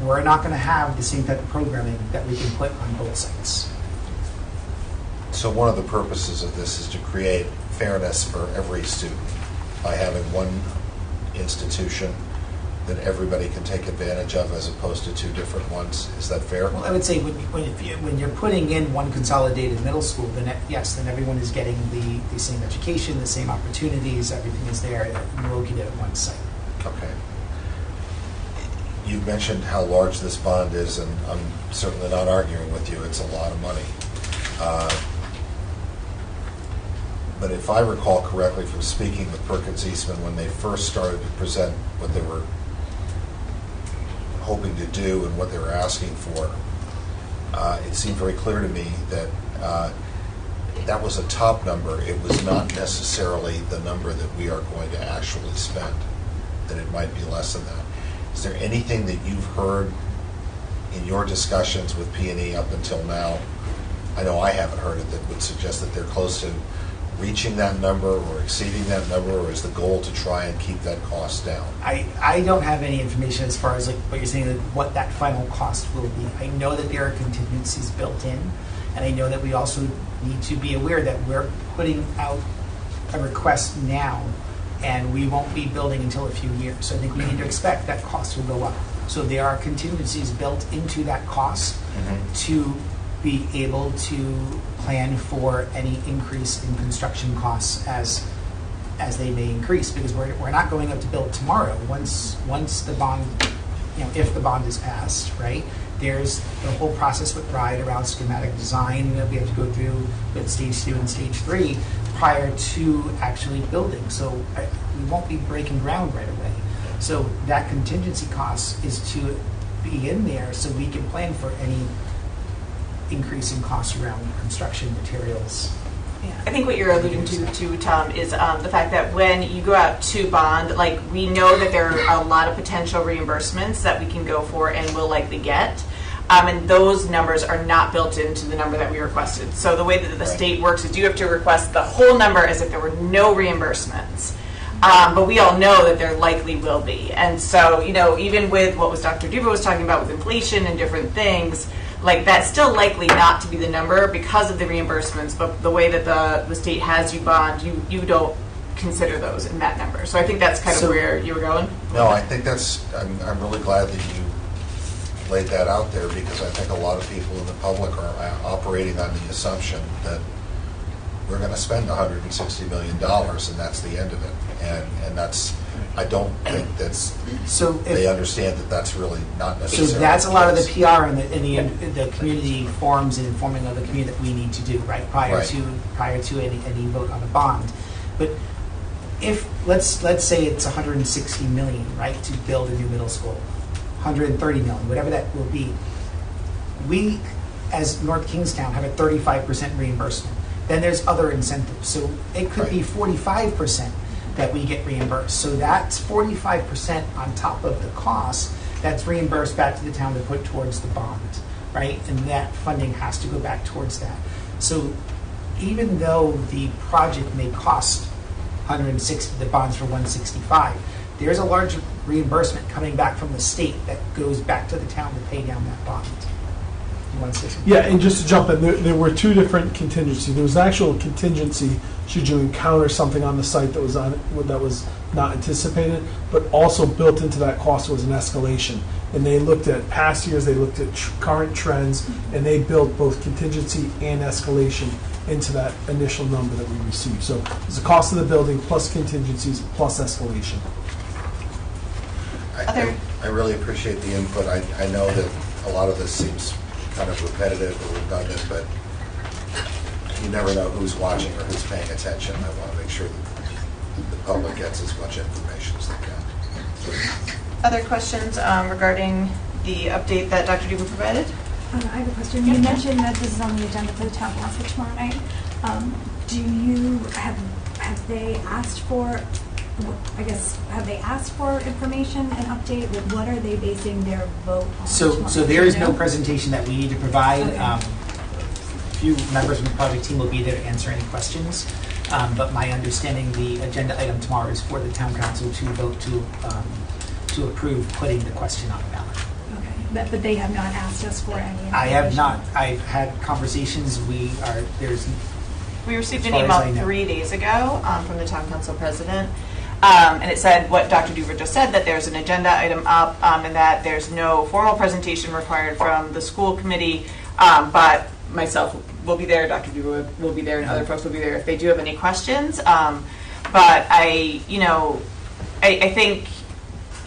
we're not going to have the same type of programming that we can put on both sites. So one of the purposes of this is to create fairness for every student by having one institution that everybody can take advantage of as opposed to 2 different ones. Is that fair? Well, I would say when you're putting in one consolidated middle school, then yes, then everyone is getting the same education, the same opportunities, everything is there located at one site. Okay. You've mentioned how large this bond is, and I'm certainly not arguing with you. It's a lot of money. But if I recall correctly from speaking with Perkins Eastman when they first started to present what they were hoping to do and what they were asking for, it seemed very clear to me that that was a top number. It was not necessarily the number that we are going to actually spend, that it might be less than that. Is there anything that you've heard in your discussions with P&E up until now? I know I haven't heard it, that would suggest that they're close to reaching that number or exceeding that number, or is the goal to try and keep that cost down? I don't have any information as far as like what you're saying, like what that final cost will be. I know that there are contingencies built in, and I know that we also need to be aware that we're putting out a request now, and we won't be building until a few years. So I think we need to expect that cost will go up. So there are contingencies built into that cost to be able to plan for any increase in construction costs as they may increase, because we're not going up to build tomorrow. Once the bond, if the bond is passed, right, there's the whole process with RIDE around schematic design that we have to go through with stage 2 and stage 3 prior to actually building. So we won't be breaking ground right away. So that contingency cost is to be in there so we can plan for any increase in costs around construction materials. Yeah. I think what you're alluding to Tom, is the fact that when you go out to bond, like we know that there are a lot of potential reimbursements that we can go for and will likely get. And those numbers are not built into the number that we requested. So the way that the state works is you have to request the whole number as if there were no reimbursements. But we all know that there likely will be. And so, even with what was Dr. Duba was talking about with inflation and different things, like that's still likely not to be the number because of the reimbursements, but the way that the state has you bond, you don't consider those in that number. So I think that's kind of where you were going. No, I think I'm really glad that you laid that out there, because I think a lot of people in the public are operating on the assumption that we're going to spend $160 million and that's the end of it. And that's, I don't think that's, they understand that that's really not necessarily. So that's a lot of the PR and the community forums and informing of the community that we need to do, right, prior to any vote on a bond. But if, let's say it's $160 million, right, to build a new middle school, $130 million, whatever that will be, we, as North Kingstown, have a 35% reimbursement. Then there's other incentives. So it could be 45% that we get reimbursed. So that's 45% on top of the cost that's reimbursed back to the town to put towards the bond, right? And that funding has to go back towards that. So even though the project may cost 160, the bonds for 165, there's a large reimbursement coming back from the state that goes back to the town to pay down that bond. You want to say something? Yeah, and just to jump in, there were 2 different contingencies. There was an actual contingency should you encounter something on the site that was not anticipated, but also built into that cost was an escalation. And they looked at past years, they looked at current trends, and they built both contingency and escalation into that initial number that we received. So it's the cost of the building plus contingencies plus escalation. I really appreciate the input. I know that a lot of this seems kind of repetitive or redundant, but you never know who's watching or who's paying attention. I want to make sure that the public gets as much information as they can. Other questions regarding the update that Dr. Duba provided? I have a question. You mentioned that this is on the agenda for the town council tomorrow night. Do you have have they asked for, I guess, have they asked for information and update? What are they basing their vote on? So there is no No? presentation that we need to provide. Okay. A few members from the project team will be there to answer any questions. But my understanding, the agenda item tomorrow is for the town council to vote to approve putting the question on the ballot. Okay, but they have not asked us for any information? I have not. I've had conversations. We received As an far as email I know. 3 days ago from the town council president, and it said what Dr. Duver just said, that there's an agenda item up, and that there's no formal presentation required from the school committee, but myself will be there, Dr. Duver will be there, and other folks will be there if they do have any questions. But I think,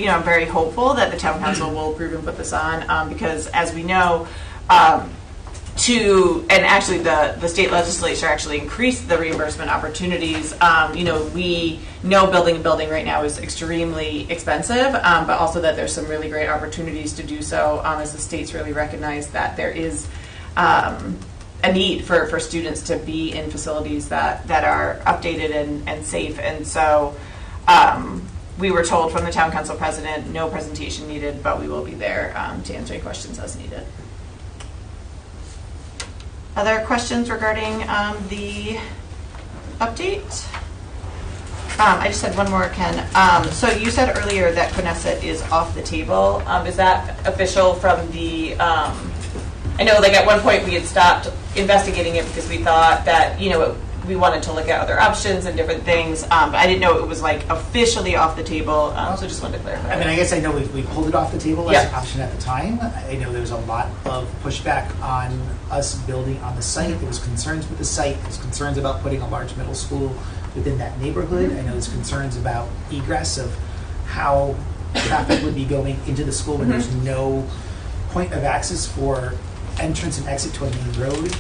I'm very hopeful that the town council will approve and put this on, because as we know, and actually the state legislature actually increased the reimbursement opportunities. We know building a building right now is extremely expensive, but also that there's some really great opportunities to do so, as the states really recognize that there is a need for students to be in facilities that are updated and safe. And so we were told from the town council president, no presentation needed, but we will be there to answer any questions as needed. Other questions regarding the update? I just had one more, Ken. So you said earlier that Knesset is off the table. Is that official from the, I know like at one point we had stopped investigating it because we thought that, we wanted to look at other options and different things, but I didn't know it was like officially off the table, so just wanted to clarify. I mean, I guess I know we pulled it off the table as Yeah. an option at the time. I know there was a lot of pushback on us building on the site. There was concerns with the site. There's concerns about putting a large middle school within that neighborhood. I know there's concerns about egress of how traffic would be going into the school when there's no point of access for entrance and exit to a main road.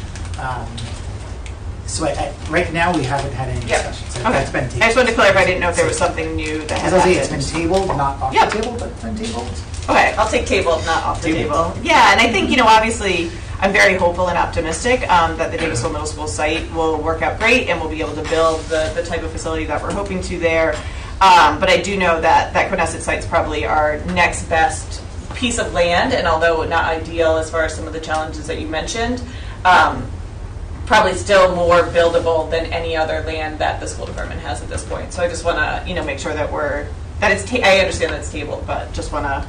So right now, we haven't had any discussions. Okay. That's been tabled. I just wanted to clarify, I didn't know if there was something new that had As I say, it's happened. been tabled, not off Yeah. the table, but it's been tabled. Okay, I'll take tabled, not off the Tabled. table. Yeah, and I think, obviously, I'm very hopeful and optimistic that the Davisville Middle School site will work out great and we'll be able to build the type of facility that we're hoping to there. But I do know that Knesset site's probably our next best piece of land, and although not ideal as far as some of the challenges that you mentioned, probably still more buildable than any other land that the school department has at this point. So I just want to, make sure that I understand that it's tabled, but just want to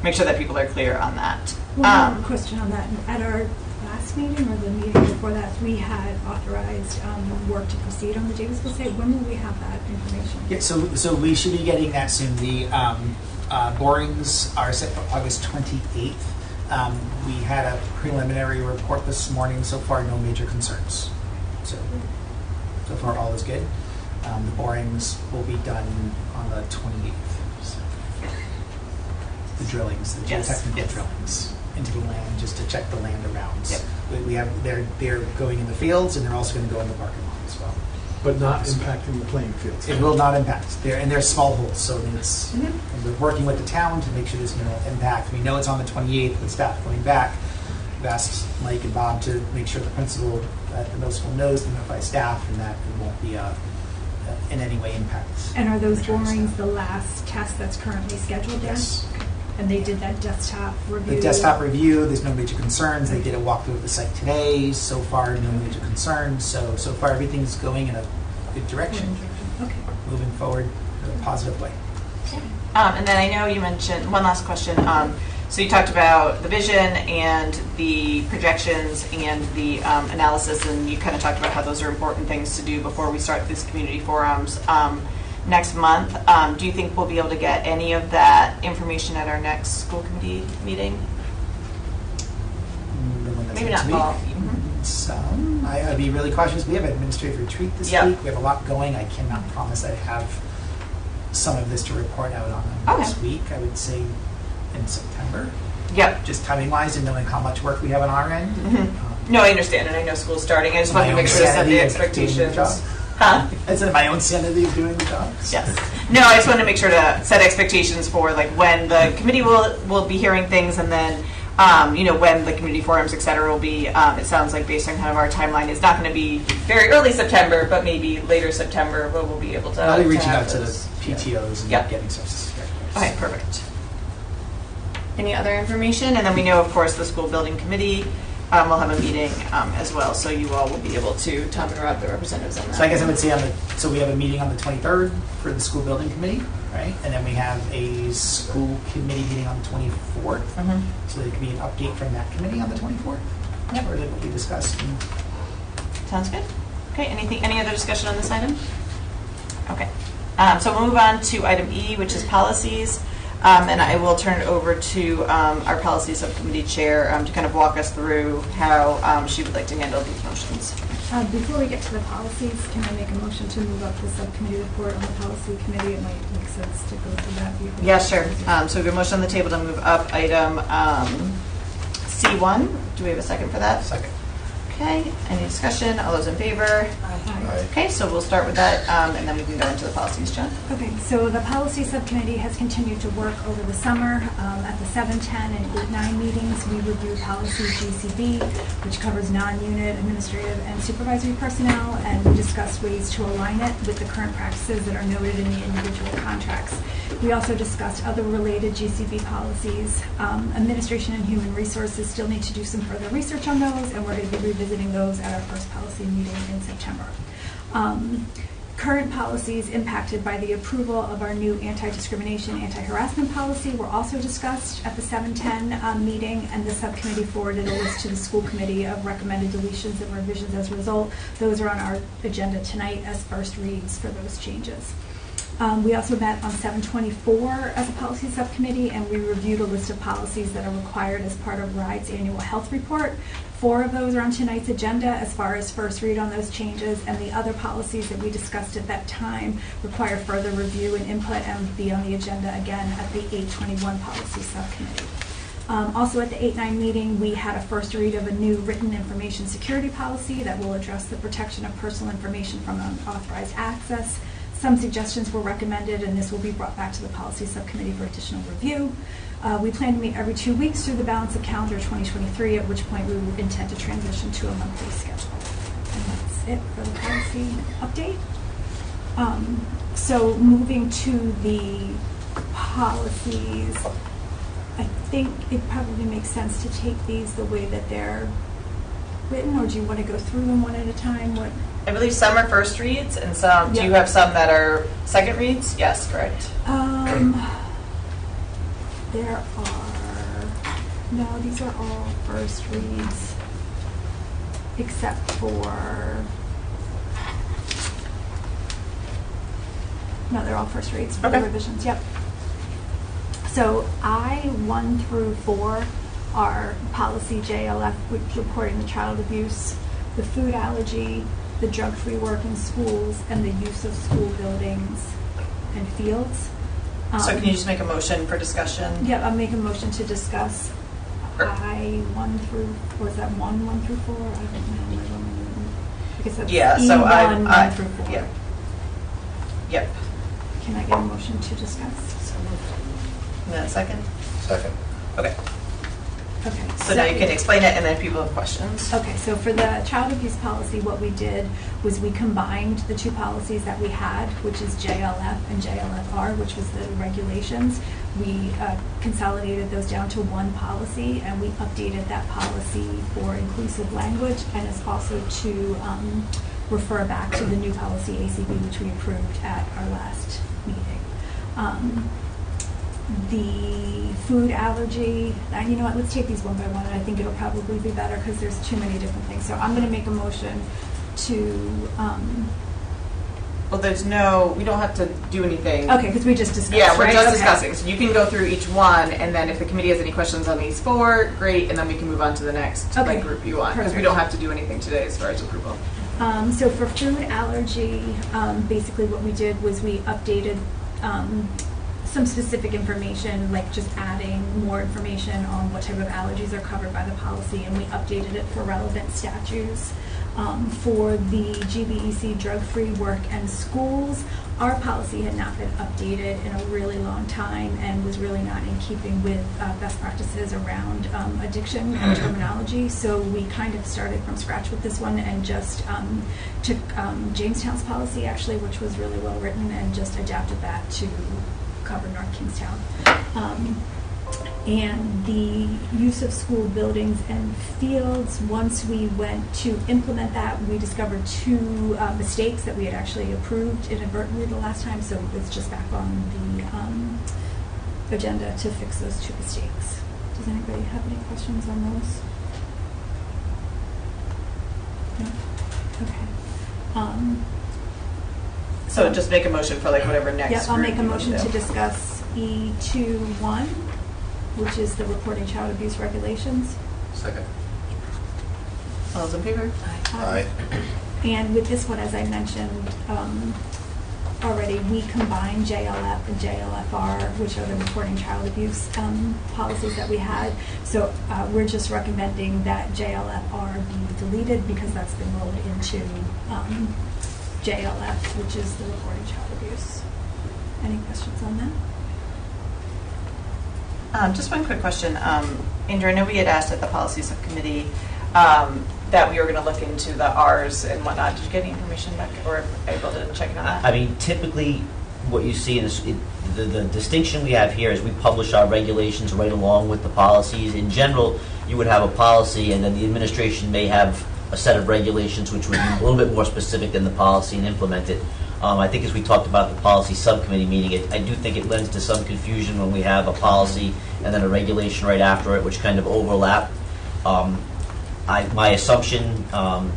make sure that people are clear on that. One more question on that. At our last meeting or the meeting before that, we had authorized work to proceed on the Davisville site. When will we have that information? Yeah, so we should be getting that soon. The borings are set for August 28th. We had a preliminary report this morning. So far, no major concerns. So far, all is good. The borings will be done on the 28th. So. The drillings, the geotechnical drillings into the land, just to check the land around. Yep. We have they're going in the fields, and they're also going to go in the parking lot as well. But not impacting the playing fields. It will not impact. They're small holes, so it's, and we're working with the town to make sure there's no impact. We know it's on the 28th with staff going back. I've asked Mike and Bob to make sure the principal at the middle school knows to notify staff, and that it won't be in any way impact. And are those borings the last test that's currently scheduled there? Yes. And they did that desktop review? The desktop review, there's no major concerns. They did a walkthrough of the site today. So far, no major concerns. So far, everything's going in a good direction. Okay. Moving forward in a positive way. And then I know you mentioned, one last question. So you talked about the vision and the projections and the analysis, and you kind of talked about how those are important things to do before we start these community forums next month. Do you think we'll be able to get any of that information at our next school committee meeting? The one that's Maybe next not week. all. Some. I'd be really cautious. We have an administrative retreat this Yeah. week. We have a lot going. I cannot promise I have some of this to report out on this week. I would say in September. Yep. Just timing wise and knowing how much work we have on our end. No, I understand, and I know school's starting. I just wanted to make sure to set the expectations. Huh? I said my own sanity of doing the job. Yes. No, I just wanted to make sure to set expectations for like when the committee will be hearing things, and then when the community forums, et cetera, will be. It sounds like based on kind of our timeline, it's not going to be very early September, but maybe later September, but we'll be able to. I'll be reaching have out to the those. PTOs and Yep. getting some scheduled. Okay, perfect. Any other information? And then we know, of course, the school building committee will have a meeting as well, so you all will be able to, Tom and Rob, the representatives on that. So I guess I would say so we have a meeting on the 23rd for the school building committee, right? And then we have a school committee meeting on the 24th. Mhm. So there could be an update from that committee on the 24th. Yep. Or that will be discussed. Sounds good. Okay, any other discussion on this item? Okay. So we'll move on to item E, which is policies. And I will turn it over to our policy subcommittee chair to kind of walk us through how she would like to handle these motions. Before we get to the policies, can I make a motion to move up the subcommittee report on the policy committee? It might make sense to go through that before. Yeah, sure. So we have a motion on the table to move up item C1. Do we have a second for that? Second. Okay, any discussion? All those in favor? Aye. Okay, so we'll start with that, and then we can go into the policies, Jen. Okay, so the policy subcommittee has continued to work over the summer. At the 7:10 and 8:9 meetings, we reviewed policy GCB, which covers non-unit administrative and supervisory personnel, and we discussed ways to align it with the current practices that are noted in the individual contracts. We also discussed other related GCB policies. Administration and human resources still need to do some further research on those, and we're going to be revisiting those at our first policy meeting in September. Current policies impacted by the approval of our new anti-discrimination, anti-harassment policy were also discussed at the 7:10 meeting, and the subcommittee forwarded a list to the school committee of recommended deletions and revisions as a result. Those are on our agenda tonight as first reads for those changes. We also met on 7/24 as a policy subcommittee, and we reviewed a list of policies that are required as part of RIDE's annual health report. 4 of those are on tonight's agenda as far as first read on those changes, and the other policies that we discussed at that time require further review and input and be on the agenda again at the 8/21 policy subcommittee. Also at the 8/9 meeting, we had a first read of a new written information security policy that will address the protection of personal information from unauthorized access. Some suggestions were recommended, and this will be brought back to the policy subcommittee for additional review. We plan to meet every 2 weeks through the balance of calendar 2023, at which point we will intend to transition to a monthly schedule. And that's it for the policy update. So moving to the policies, I think it probably makes sense to take these the way that they're written, or do you want to go through them one at a time? What? I believe some are first reads, and some. Do you have some that are second reads? Yes, correct. There are, no, these are all first reads, except for, no, they're all first reads for the revisions, yep. So I1 through 4 are policy JLF, which reporting the child abuse, the food allergy, the drug-free work in schools, and the use of school buildings and fields. So can you just make a motion for discussion? Yeah, I'll make a motion to discuss I1 through, or is that 1 through 4? I don't know. Because that's so E1, 1 through 4. Yeah. Yep. Can I get a motion to discuss? And then a second? Second. Okay. Okay. So now you can explain it, and then if people have questions. Okay, so for the child abuse policy, what we did was we combined the 2 policies that we had, which is JLF and JLFR, which was the regulations. We consolidated those down to one policy, and we updated that policy for inclusive language, and is also to refer back to the new policy ACB, which we approved at our last meeting. The food allergy, you know what, let's take these one by one, and I think it'll probably be better because there's too many different things. So I'm going to make a motion to, Well, we don't have to do anything. okay, because we just discussed, Yeah, we're right? just Okay. discussing. So you can go through each one, and then if the committee has any questions on these 4, great, and then we can move on to the next Okay. group you want, because we Perfect. don't have to do anything today as far as approval. So for food allergy, basically what we did was we updated some specific information, like just adding more information on what type of allergies are covered by the policy, and we updated it for relevant statutes. For the GBEC drug-free work and schools, our policy had not been updated in a really long time and was really not in keeping with best practices around addiction and terminology. So we kind of started from scratch with this one and just took Jamestown's policy, actually, which was really well written, and just adapted that to cover North Kingstown. And the use of school buildings and fields, once we went to implement that, we discovered two mistakes that we had actually approved inadvertently the last time, so it's just back on the agenda to fix those two mistakes. Does anybody have any questions on those? No? Okay. So just make a motion for like whatever next. Yep, I'll group make a you want motion to do. discuss E21, which is the reporting child abuse regulations. Second. All those in favor? Aye. And with this one, as I mentioned already, we combine JLF and JLFR, which are the reporting child abuse policies that we had. So we're just recommending that JLFR be deleted because that's been rolled into JLF, which is the reporting child abuse. Any questions on that? Just one quick question. Andrew, I know we had asked at the policy subcommittee that we were going to look into the R's and whatnot. Did you get any information back or able to check on that? I mean, typically, what you see is the distinction we have here is we publish our regulations right along with the policies. In general, you would have a policy, and then the administration may have a set of regulations which would be a little bit more specific than the policy and implement it. I think as we talked about the policy subcommittee meeting, I do think it lends to some confusion when we have a policy and then a regulation right after it, which kind of overlap. My assumption, and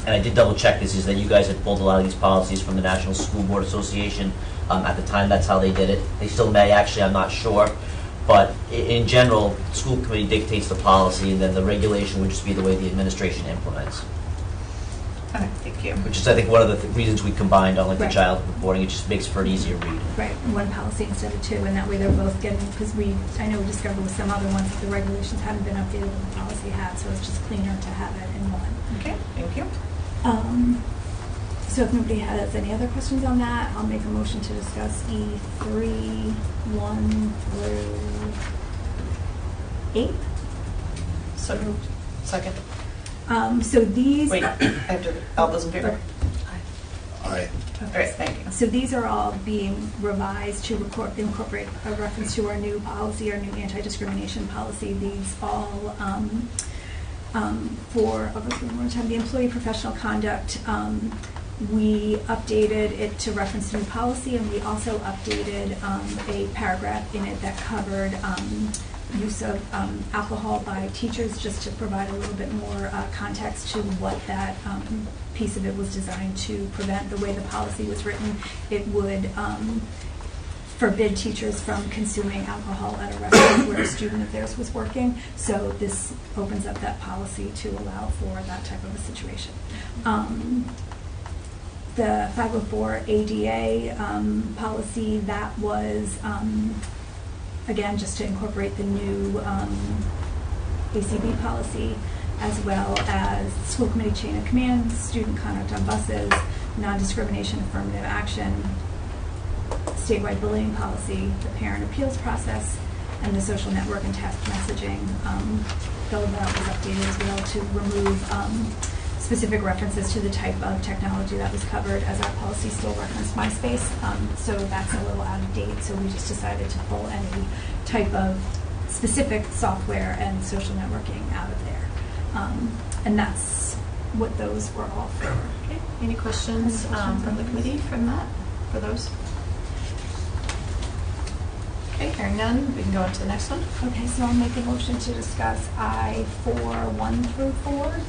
I did double check this, is that you guys had pulled a lot of these policies from the National School Board Association. At the time, that's how they did it. They still may, actually, I'm not sure. But in general, the school committee dictates the policy, and then the regulation would just be the way the administration implements. Okay, thank you. Which is, I think, one of the reasons we combined on like the Right. child reporting. It just makes for an easier read. Right, one policy instead of two, and that way they're both getting, because I know we discovered with some other ones that the regulations hadn't been updated, but the policy had, so it's just cleaner to have it in one. Okay, thank you. So if nobody has any other questions on that, I'll make a motion to discuss E3, 1 through 8. So moved. Second. So these. Wait, I have to, all those in favor? Aye. All right, thank you. So these are all being revised to incorporate a reference to our new policy, our new anti-discrimination policy. These all for, I'll go through one more time, the employee professional conduct. We updated it to reference the new policy, and we also updated a paragraph in it that covered use of alcohol by teachers, just to provide a little bit more context to what that piece of it was designed to prevent. The way the policy was written, it would forbid teachers from consuming alcohol at a restaurant where a student of theirs was working. So this opens up that policy to allow for that type of a situation. The 504 ADA policy, that was again, just to incorporate the new ACB policy, as well as school committee chain of command, student conduct on buses, non-discrimination affirmative action, statewide bullying policy, the parent appeals process, and the social network and task messaging. Though that was updated as well to remove specific references to the type of technology that was covered, as our policy still referenced MySpace. So that's a little out of date, so we just decided to pull any type of specific software and social networking out of there. And that's what those were all for. Okay, any questions from the committee from that, for those? Okay, hearing none, we can go on to the next one. Okay, so I'll make a motion to discuss I-4, 1 through 4.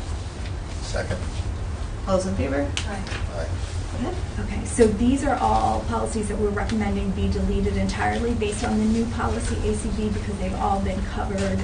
Second. All those in favor? Aye. Go ahead. Okay, so these are all policies that we're recommending be deleted entirely based on the new policy ACB, because they've all been covered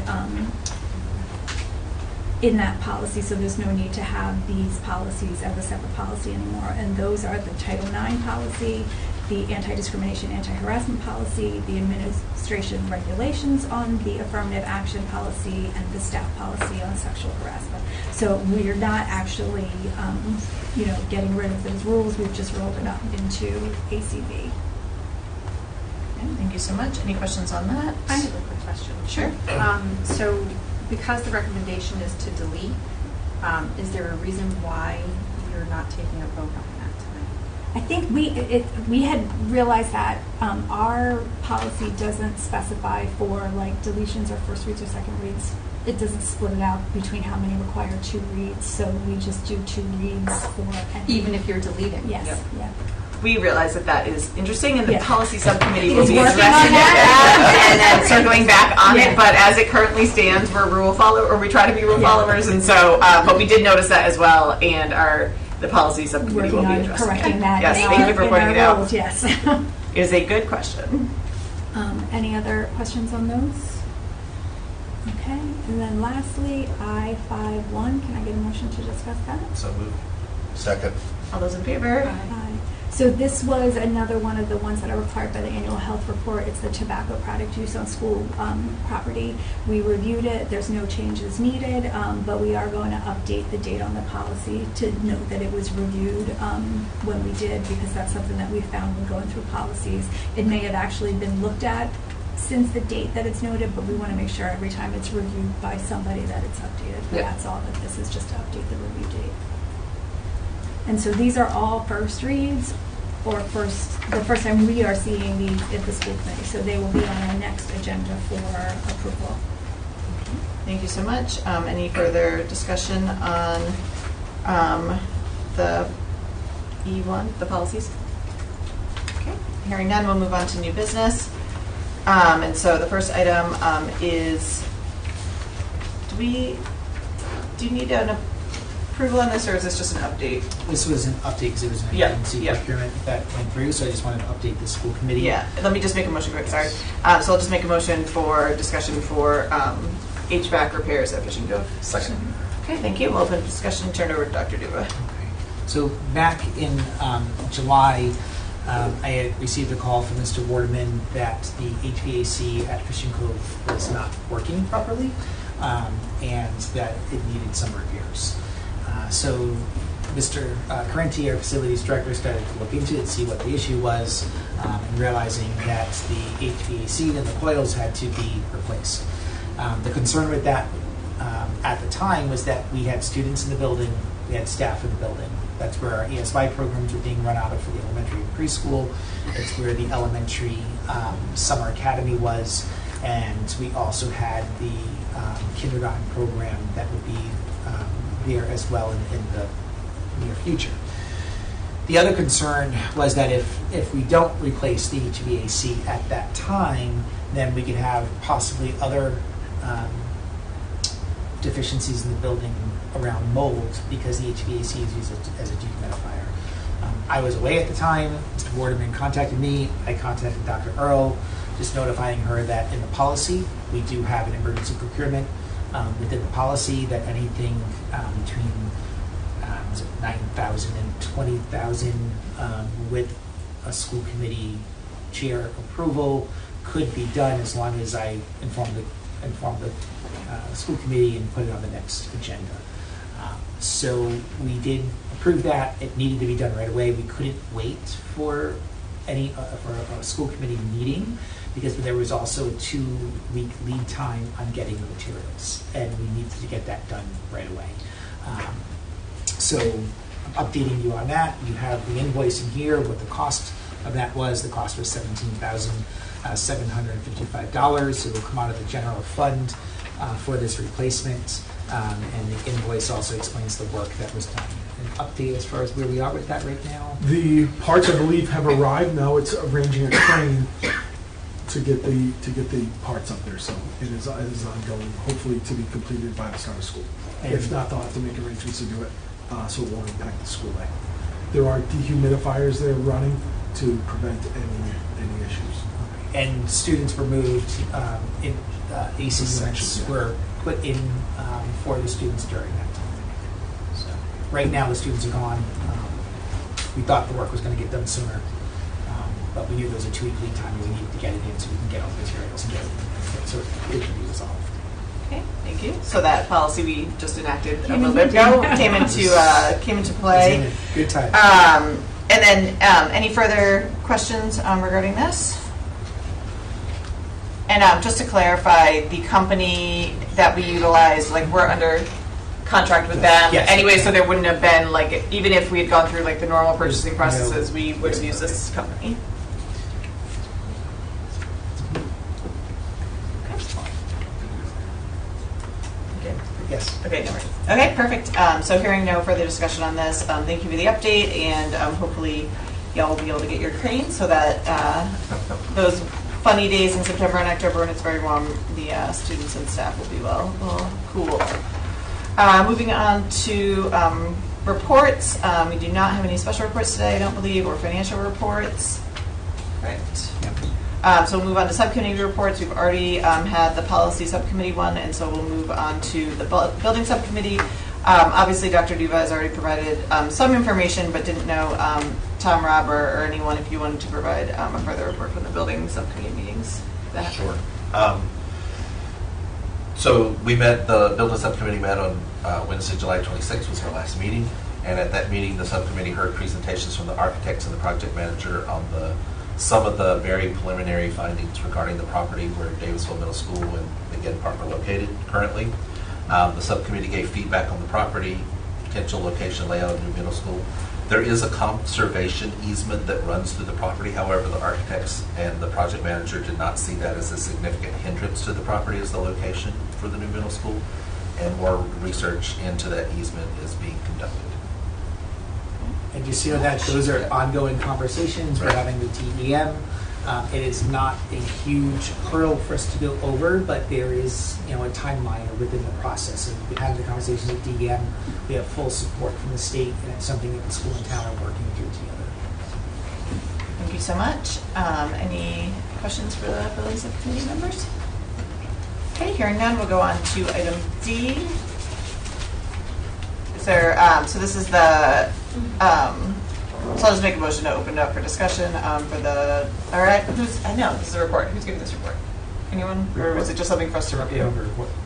in that policy, so there's no need to have these policies as a separate policy anymore. And those are the Title IX policy, the anti-discrimination, anti-harassment policy, the administration regulations on the affirmative action policy, and the staff policy on sexual harassment. So we're not actually, getting rid of those rules. We've just rolled it up into ACB. Thank you so much. Any questions on that? I have a quick question. Sure. So because the recommendation is to delete, is there a reason why you're not taking a vote on that tonight? I think we had realized that our policy doesn't specify for like deletions or first reads or second reads. It doesn't split it out between how many require 2 reads, so we just do 2 reads for any. Even if you're deleting? Yes, Yep. yeah. We realize that is interesting, and the Yeah. policy subcommittee will Is be working addressing on that. and then circling back on Yeah. it. But as it currently stands, we're we try to be rule Yeah. followers, and so, but we did notice that as well, and the policy subcommittee will Working be on addressing correcting it. that. Yes, in thank our- you for in pointing our it out. rules, yes. It is a good question. Any other questions on those? Okay, and then lastly, I-51, can I get a motion to discuss that? So move. Second. All those in favor? Aye. So this was another one of the ones that are required by the annual health report. It's the tobacco product use on school property. We reviewed it. There's no changes needed, but we are going to update the date on the policy to note that it was reviewed when we did, because that's something that we found when going through policies. It may have actually been looked at since the date that it's noted, but we want to make sure every time it's reviewed by somebody that it's updated. But Yeah. that's all that this is, just to update the review date. And so these are all first reads, or the first time we are seeing these at the school committee. So they will be on our next agenda for approval. Thank you so much. Any further discussion on the E1, the policies? Okay, hearing none, we'll move on to new business. And so the first item is, do you need an approval on this, or is this just an update? This was an update because it was an Yeah, emergency yeah. procurement that went through, so I just wanted to update the school committee. Yeah, let me just make a motion quick, sorry. So I'll just make a motion for discussion for HVAC repairs at Fishing Cove. Second. Okay, thank you. We'll open discussion, turn it over to Dr. Duba. Okay. So back in July, I had received a call from Mr. Waterman that the HVAC at Fishing Cove was not working properly, and that it needed some repairs. So Mr. Carenti, our facilities director, started to look into it, see what the issue was, and realizing that the HVAC and the coils had to be replaced. The concern with that at the time was that we had students in the building, we had staff in the building. That's where our ESY programs were being run out of for the elementary and preschool. It's where the elementary summer academy was, and we also had the kindergarten program that would be there as well in the near future. The other concern was that if we don't replace the HVAC at that time, then we could have possibly other deficiencies in the building around mold, because the HVAC is used as a dehumidifier. I was away at the time. Mr. Waterman contacted me. I contacted Dr. Earl, just notifying her that in the policy, we do have an emergency procurement within the policy that anything between was it 9,000 and 20,000 with a school committee chair approval could be done, as long as I inform the school committee and put it on the next agenda. So we did approve that. It needed to be done right away. We couldn't wait for for a school committee meeting, because there was also a 2-week lead time on getting the materials, and we needed to get that done right away. So I'm updating you on that. You have the invoice in here, what the cost of that was. The cost was $17,755. It will come out of the general fund for this replacement, and the invoice also explains the work that was done. An update as far as where we are with that right now? The parts, I believe, have arrived. Now it's arranging a train to get the parts up there. So it is ongoing, hopefully to be completed by the start of school. If not, they'll have to make arrangements to do it, so it won't impact the school day. There are dehumidifiers there running to prevent any issues. And students were moved, AC units were put in for the students during that time. So right now, the students are gone. We thought the work was going to get done sooner, but we knew there was a 2-week lead time, and we needed to get it in so we can get all the materials and get it, so it can be resolved. Okay, thank you. So that policy we just enacted a little bit ago came into play. Good time. And then any further questions regarding this? And just to clarify, the company that we utilize, like we're under contract with them Yes. anyway, so there wouldn't have been like, even if we had gone through like the normal purchasing processes, we would have used this company. Yes. Okay, no worries. Okay, perfect. So hearing no further discussion on this, thank you for the update, and hopefully y'all will be able to get your crane so that those funny days in September and October when it's very warm, the students and staff will be well cool. Moving on to reports. We do not have any special reports today, I don't believe, or financial reports. Correct. So we'll move on to subcommittee reports. We've already had the policy subcommittee one, and so we'll move on to the building subcommittee. Obviously, Dr. Duva has already provided some information, but didn't know, Tom, Rob, or anyone, if you wanted to provide a further report from the building subcommittee meetings. Sure. So we met, the building subcommittee met on Wednesday, July 26th was our last meeting. And at that meeting, the subcommittee heard presentations from the architects and the project manager on some of the very preliminary findings regarding the property where Davisville Middle School and Again Park are located currently. The subcommittee gave feedback on the property, potential location, layout of new middle school. There is a conservation easement that runs through the property. However, the architects and the project manager did not see that as a significant hindrance to the property as the location for the new middle school. And more research into that easement is being conducted. And you see that those are ongoing conversations we're having with DEM. It is not a huge hurdle for us to go over, but there is, a timeline within the process. And we've had the conversations with DEM. We have full support from the state, and it's something that the school and town are working through together. Thank you so much. Any questions for the building subcommittee members? Okay, hearing none, we'll go on to item D. Is there, so this is the, so I'll just make a motion to open it up for discussion for the, all right, I know, this is a report. Who's giving this report? Anyone? Or is it just something for us to review?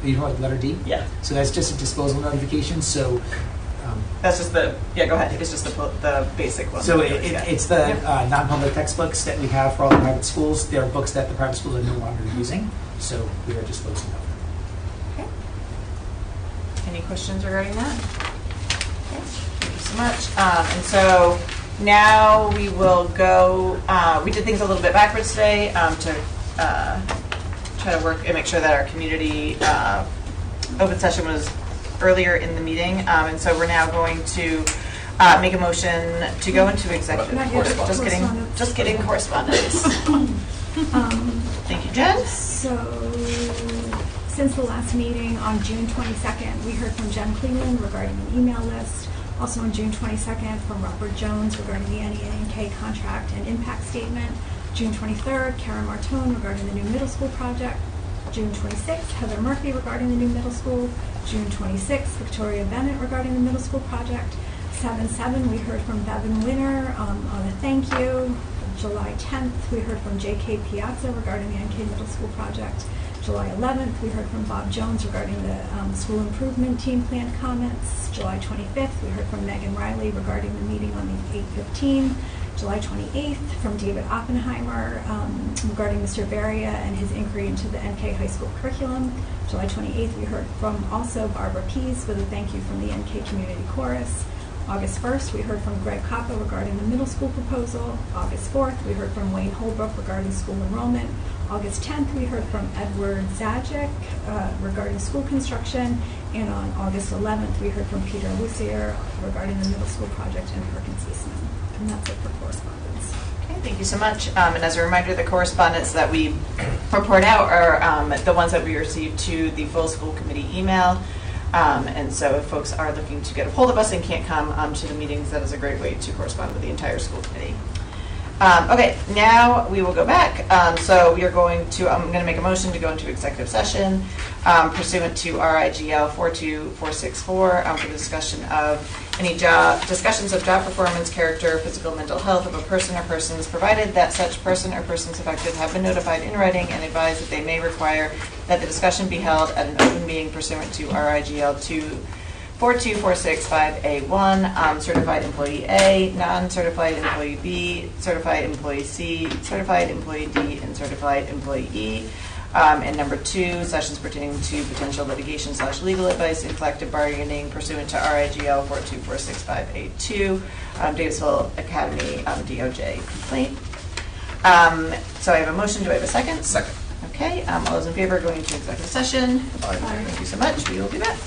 You know, like letter D? Yeah. So that's just a disposal notification, so. That's just the, yeah, go ahead. It's just the basic one. So it's the non-public textbooks that we have for all the private schools. They are books that the private schools are no longer using, so we are disposing of them. Okay. Any questions regarding that? Okay. Thank you so much. And so now we will go, we did things a little bit backwards today to try to work and make sure that our community open session was earlier in the meeting, and so we're now going to make a motion to go into executive correspondence. Just kidding, correspondence. Thank you, Jen. So, since the last meeting on June 22nd, we heard from Jen Cleveland regarding an email list. Also on June 22nd from Robert Jones regarding the NENK contract and impact statement. June 23rd, Karen Martone regarding the new middle school project. June 26th, Heather Murphy regarding the new middle school. June 26th, Victoria Bennett regarding the middle school project. 7/7, we heard from Bevan Winter on a thank you. July 10th, we heard from J.K. Piazza regarding the NK Middle School project. July 11th, we heard from Bob Jones regarding the school improvement team plan comments. July 25th, we heard from Megan Riley regarding the meeting on the 8/15. July 28th, from David Oppenheimer regarding Mr. Varia and his inquiry into the NK high school curriculum. July 28th, we heard from also Barbara Pease with a thank you from the NK Community Chorus. August 1st, we heard from Greg Coppa regarding the middle school proposal. August 4th, we heard from Wayne Holbrook regarding school enrollment. August 10th, we heard from Edward Zajic regarding school construction. And on August 11th, we heard from Peter Lucier regarding the middle school project in Perkins Eastman. And that's it for correspondence. Okay, thank you so much. And as a reminder, the correspondence that we report out are the ones that we received to the full school committee email. And so if folks are looking to get a hold of us and can't come to the meetings, that is a great way to correspond with the entire school committee. Okay, now we will go back. So we are going to, I'm going to make a motion to go into executive session pursuant to RIGL 42464 for the discussion of any discussions of job performance, character, physical, mental health of a person or persons, provided that such person or persons affected have been notified in writing and advised that they may require that the discussion be held at an open meeting pursuant to RIGL 42465A1, certified employee A, non-certified employee B, certified employee C, certified employee D, and certified employee E. And number 2, sessions pertaining to potential litigation/legal advice and collective bargaining pursuant to RIGL 42465A2, Davisville Academy DOJ complaint. So I have a motion. Do I have a second? Second. Okay. All those in favor of going into executive session? Aye. Thank you so much. We will be back.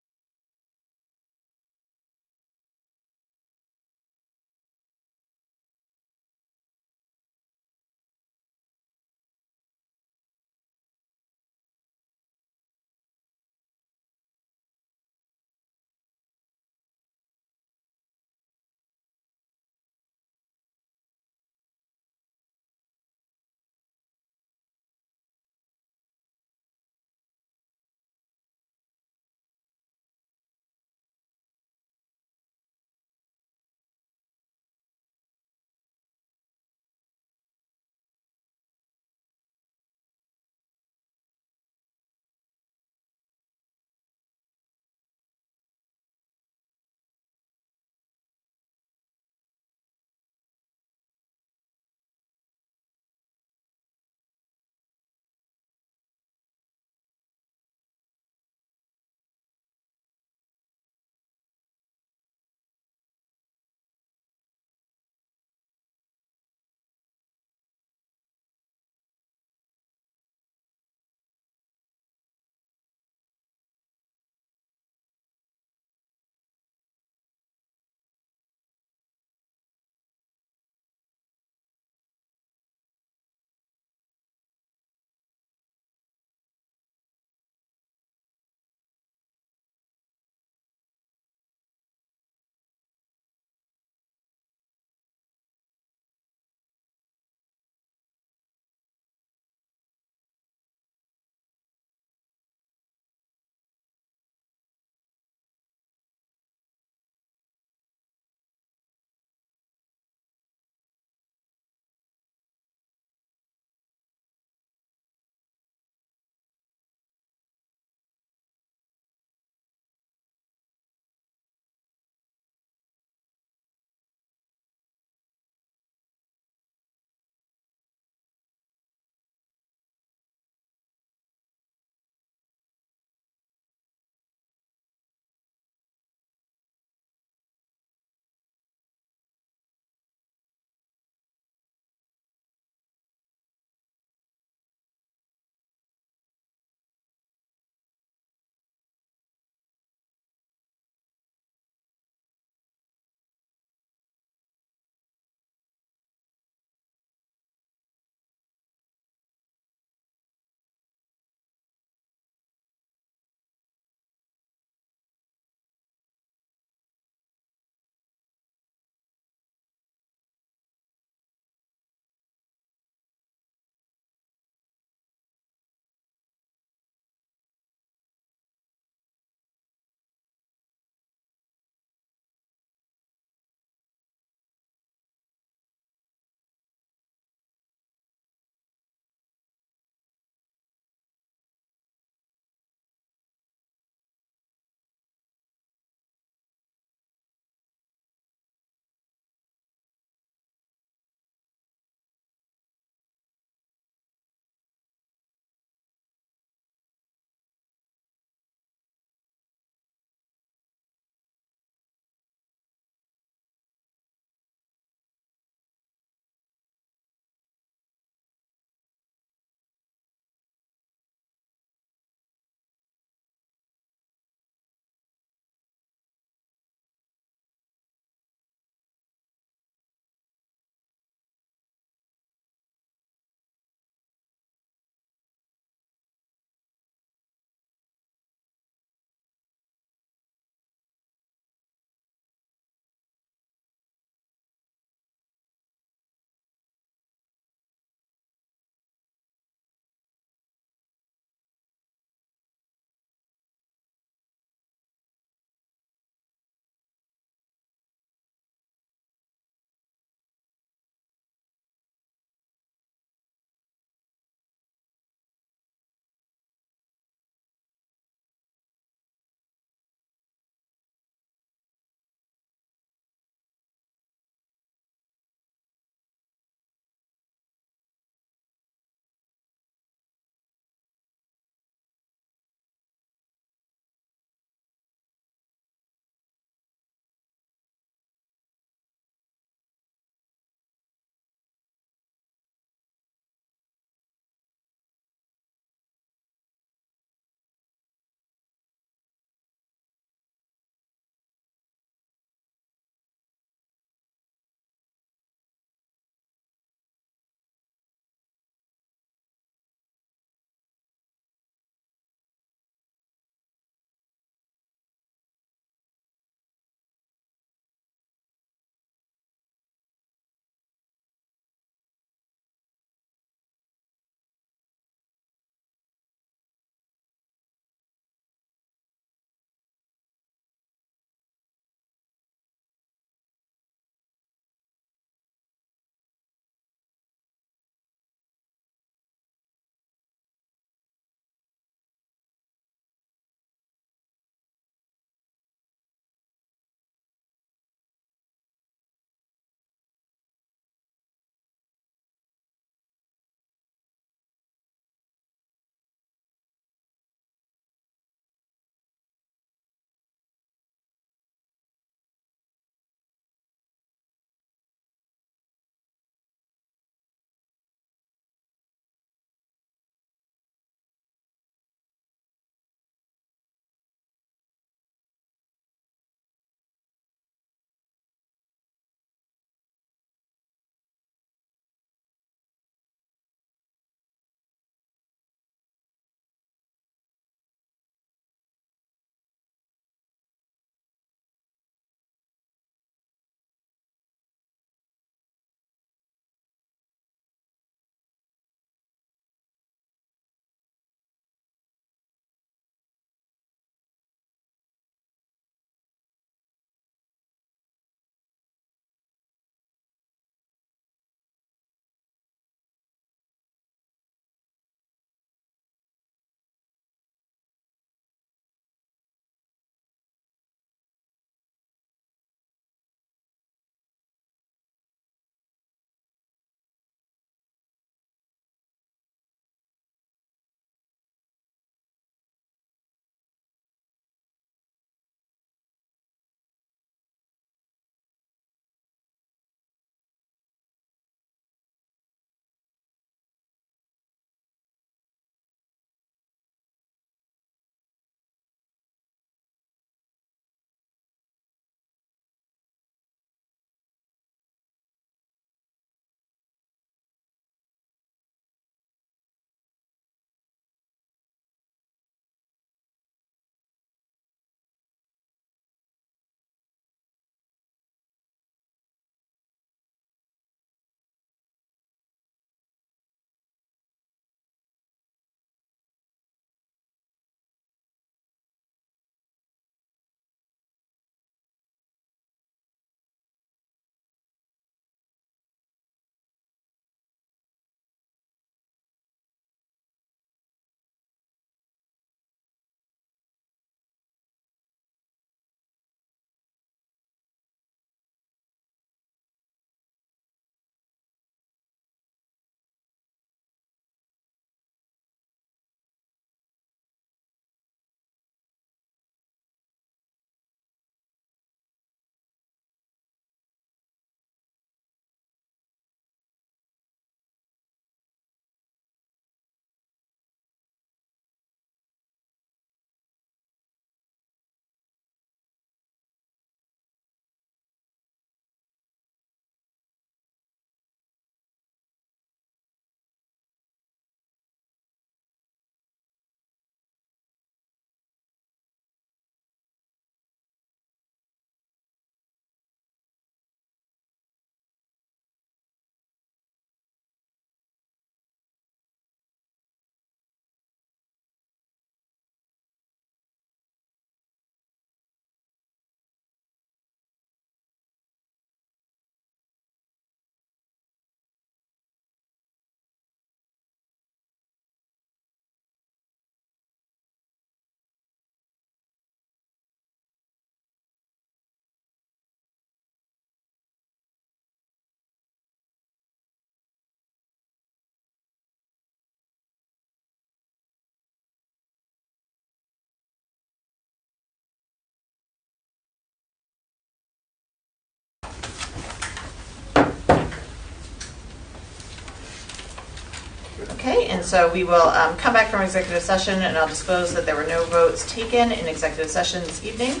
Okay, and so we will come back from executive session, and I'll disclose that there were no votes taken in executive session this evening.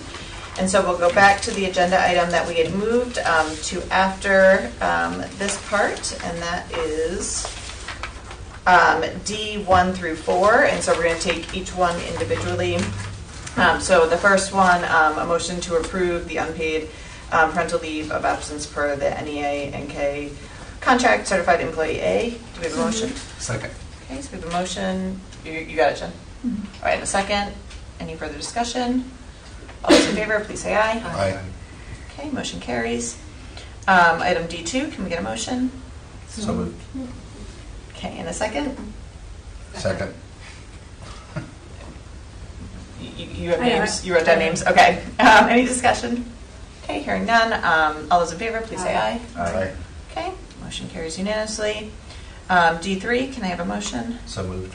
And so we'll go back to the agenda item that we had moved to after this part, and that is D1 through 4. And so we're going to take each one individually. So the first one, a motion to approve the unpaid parental leave of absence per the NEA NK contract, certified employee A. Do we have a motion? Second. Okay, so we have a motion. You got it, Jen? All right, and a second. Any further discussion? All those in favor, please say aye. Aye. Okay, motion carries. Item D2, can we get a motion? So moved. Okay, and a second. Second. You have names? You wrote down names? Okay. Any discussion? Okay, hearing none. All those in favor, please say aye. Aye. Okay, motion carries unanimously. D3, can I have a motion? So moved.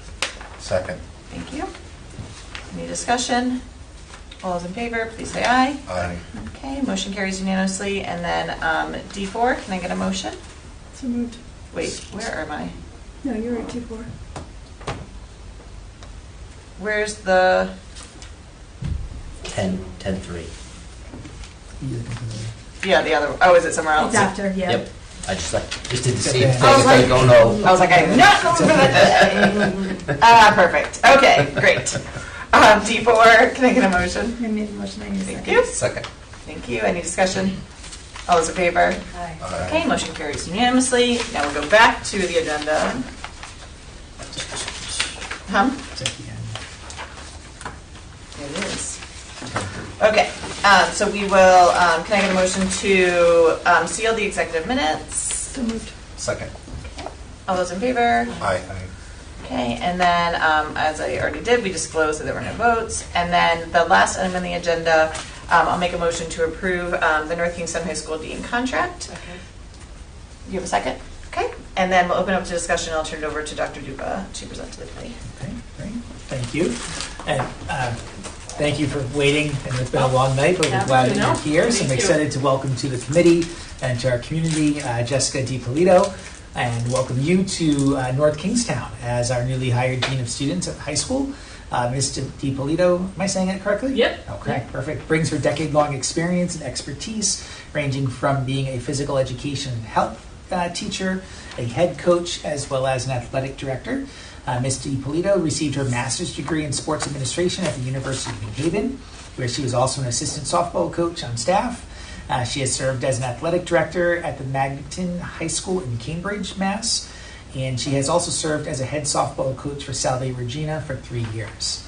Second. Thank you. Any discussion? All those in favor, please say aye. Aye. Okay, motion carries unanimously. And then D4, can I get a motion? So moved. Wait, where am I? No, you're right, 2-4. Where's the... 10-3. Yeah, the other... Oh, is it somewhere else? It's after, yeah. Yep. I just did the same Okay. thing. I was It's like- like, oh no. I was like, I'm not going for that. Perfect. Okay, great. D4, can I get a motion? I made the motion, I need a Thank second. you. Second. Thank you. Any discussion? All those in favor? Aye. Okay, motion carries unanimously. Now we'll go back to the agenda. It is. Okay, so we will, can I get a motion to seal the executive minutes? So moved. Second. All those in favor? Aye. Okay, and then, as I already did, we disclosed that there were no votes. And then the last item on the agenda, I'll make a motion to approve the North Kingston High School Dean contract. You have a second? Okay, and then we'll open up to discussion. I'll turn it over to Dr. Duba to present to the committee. Okay, great. Thank you. And thank you for waiting. And it's been a long night, but we're glad that you're here. So I'm excited to welcome to the committee and to our community Jessica DiPolito, and welcome you to North Kingstown as our newly hired Dean of Students at the high school. Ms. DiPolito, am I saying it correctly? Yep. Okay, perfect. Brings her decade-long experience and expertise, ranging from being a physical education and health teacher, a head coach, as well as an athletic director. Ms. DiPolito received her master's degree in sports administration at the University of New Haven, where she was also an assistant softball coach on staff. She has served as an athletic director at the Magneton High School in Cambridge, Mass. And she has also served as a head softball coach for Salve Regina for 3 years.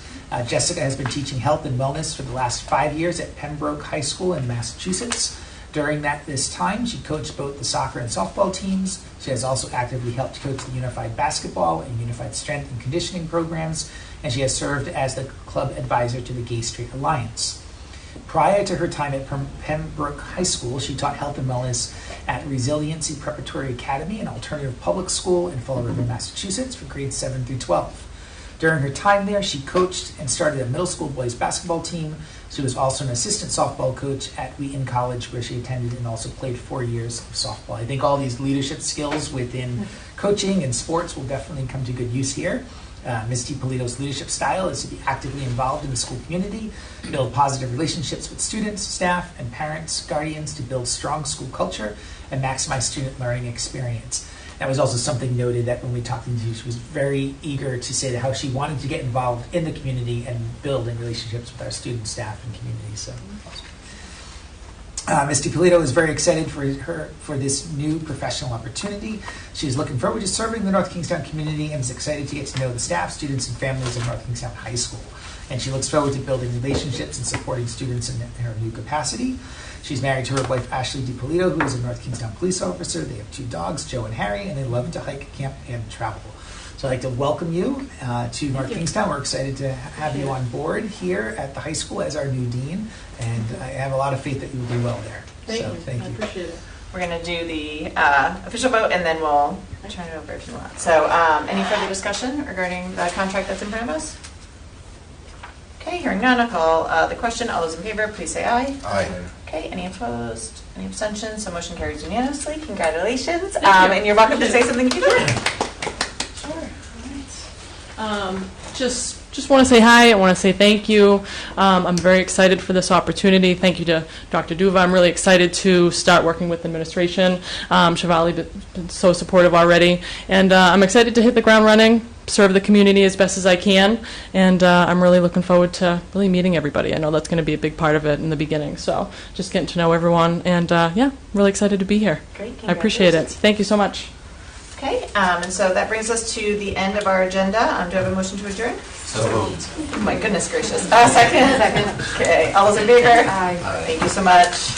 Jessica has been teaching health and wellness for the last 5 years at Pembroke High School in Massachusetts. During this time, she coached both the soccer and softball teams. She has also actively helped coach the unified basketball and unified strength and conditioning programs, and she has served as the club advisor to the Gay Straight Alliance. Prior to her time at Pembroke High School, she taught health and wellness at Resiliency Preparatory Academy, an alternative public school in Fall River, Massachusetts, for grades 7 through 12. During her time there, she coached and started a middle school boys basketball team. She was also an assistant softball coach at Wheaton College, where she attended and also played 4 years of softball. I think all these leadership skills within coaching and sports will definitely come to good use here. Ms. DiPolito's leadership style is to be actively involved in the school community, build positive relationships with students, staff, and parents, guardians to build strong school culture and maximize student learning experience. That was also something noted that when we talked to her, she was very eager to say that how she wanted to get involved in the community and building relationships with our students, staff, and community. So, Ms. DiPolito is very excited for this new professional opportunity. She is looking forward to serving the North Kingstown community and is excited to get to know the staff, students, and families of North Kingstown High School. And she looks forward to building relationships and supporting students in her new capacity. She's married to her wife, Ashley DiPolito, who is a North Kingstown police officer. They have 2 dogs, Joe and Harry, and they love to hike, camp, and travel. So I'd like to welcome you to North Kingstown. We're excited to have you on board here at the high school as our new dean, and I have a lot of faith that you will do well there. Thank you. Thank I you. appreciate it. We're going to do the official vote, and then we'll turn it over if you want. So any further discussion regarding the contract that's in front of us? Okay, hearing none, I'll call the question. All those in favor, please say aye. Aye. Okay, any opposed? Any abstentions? So motion carries unanimously. Congratulations. Thank you. And you're welcome to say something if you like. Sure. Just want to say hi. I want to say thank you. I'm very excited for this opportunity. Thank you to Dr. Duva. I'm really excited to start working with administration. Shivali been so supportive already, and I'm excited to hit the ground running, serve the community as best as I can, and I'm really looking forward to really meeting everybody. I know that's going to be a big part of it in the beginning, so just getting to know everyone, and yeah, really excited to be here. Great, I appreciate it. congratulations. Thank you so much. Okay, and so that brings us to the end of our agenda. Do I have a motion to adjourn? So moved. Oh my goodness gracious. Second? Second. Okay, all those in favor? Aye. Thank you so much.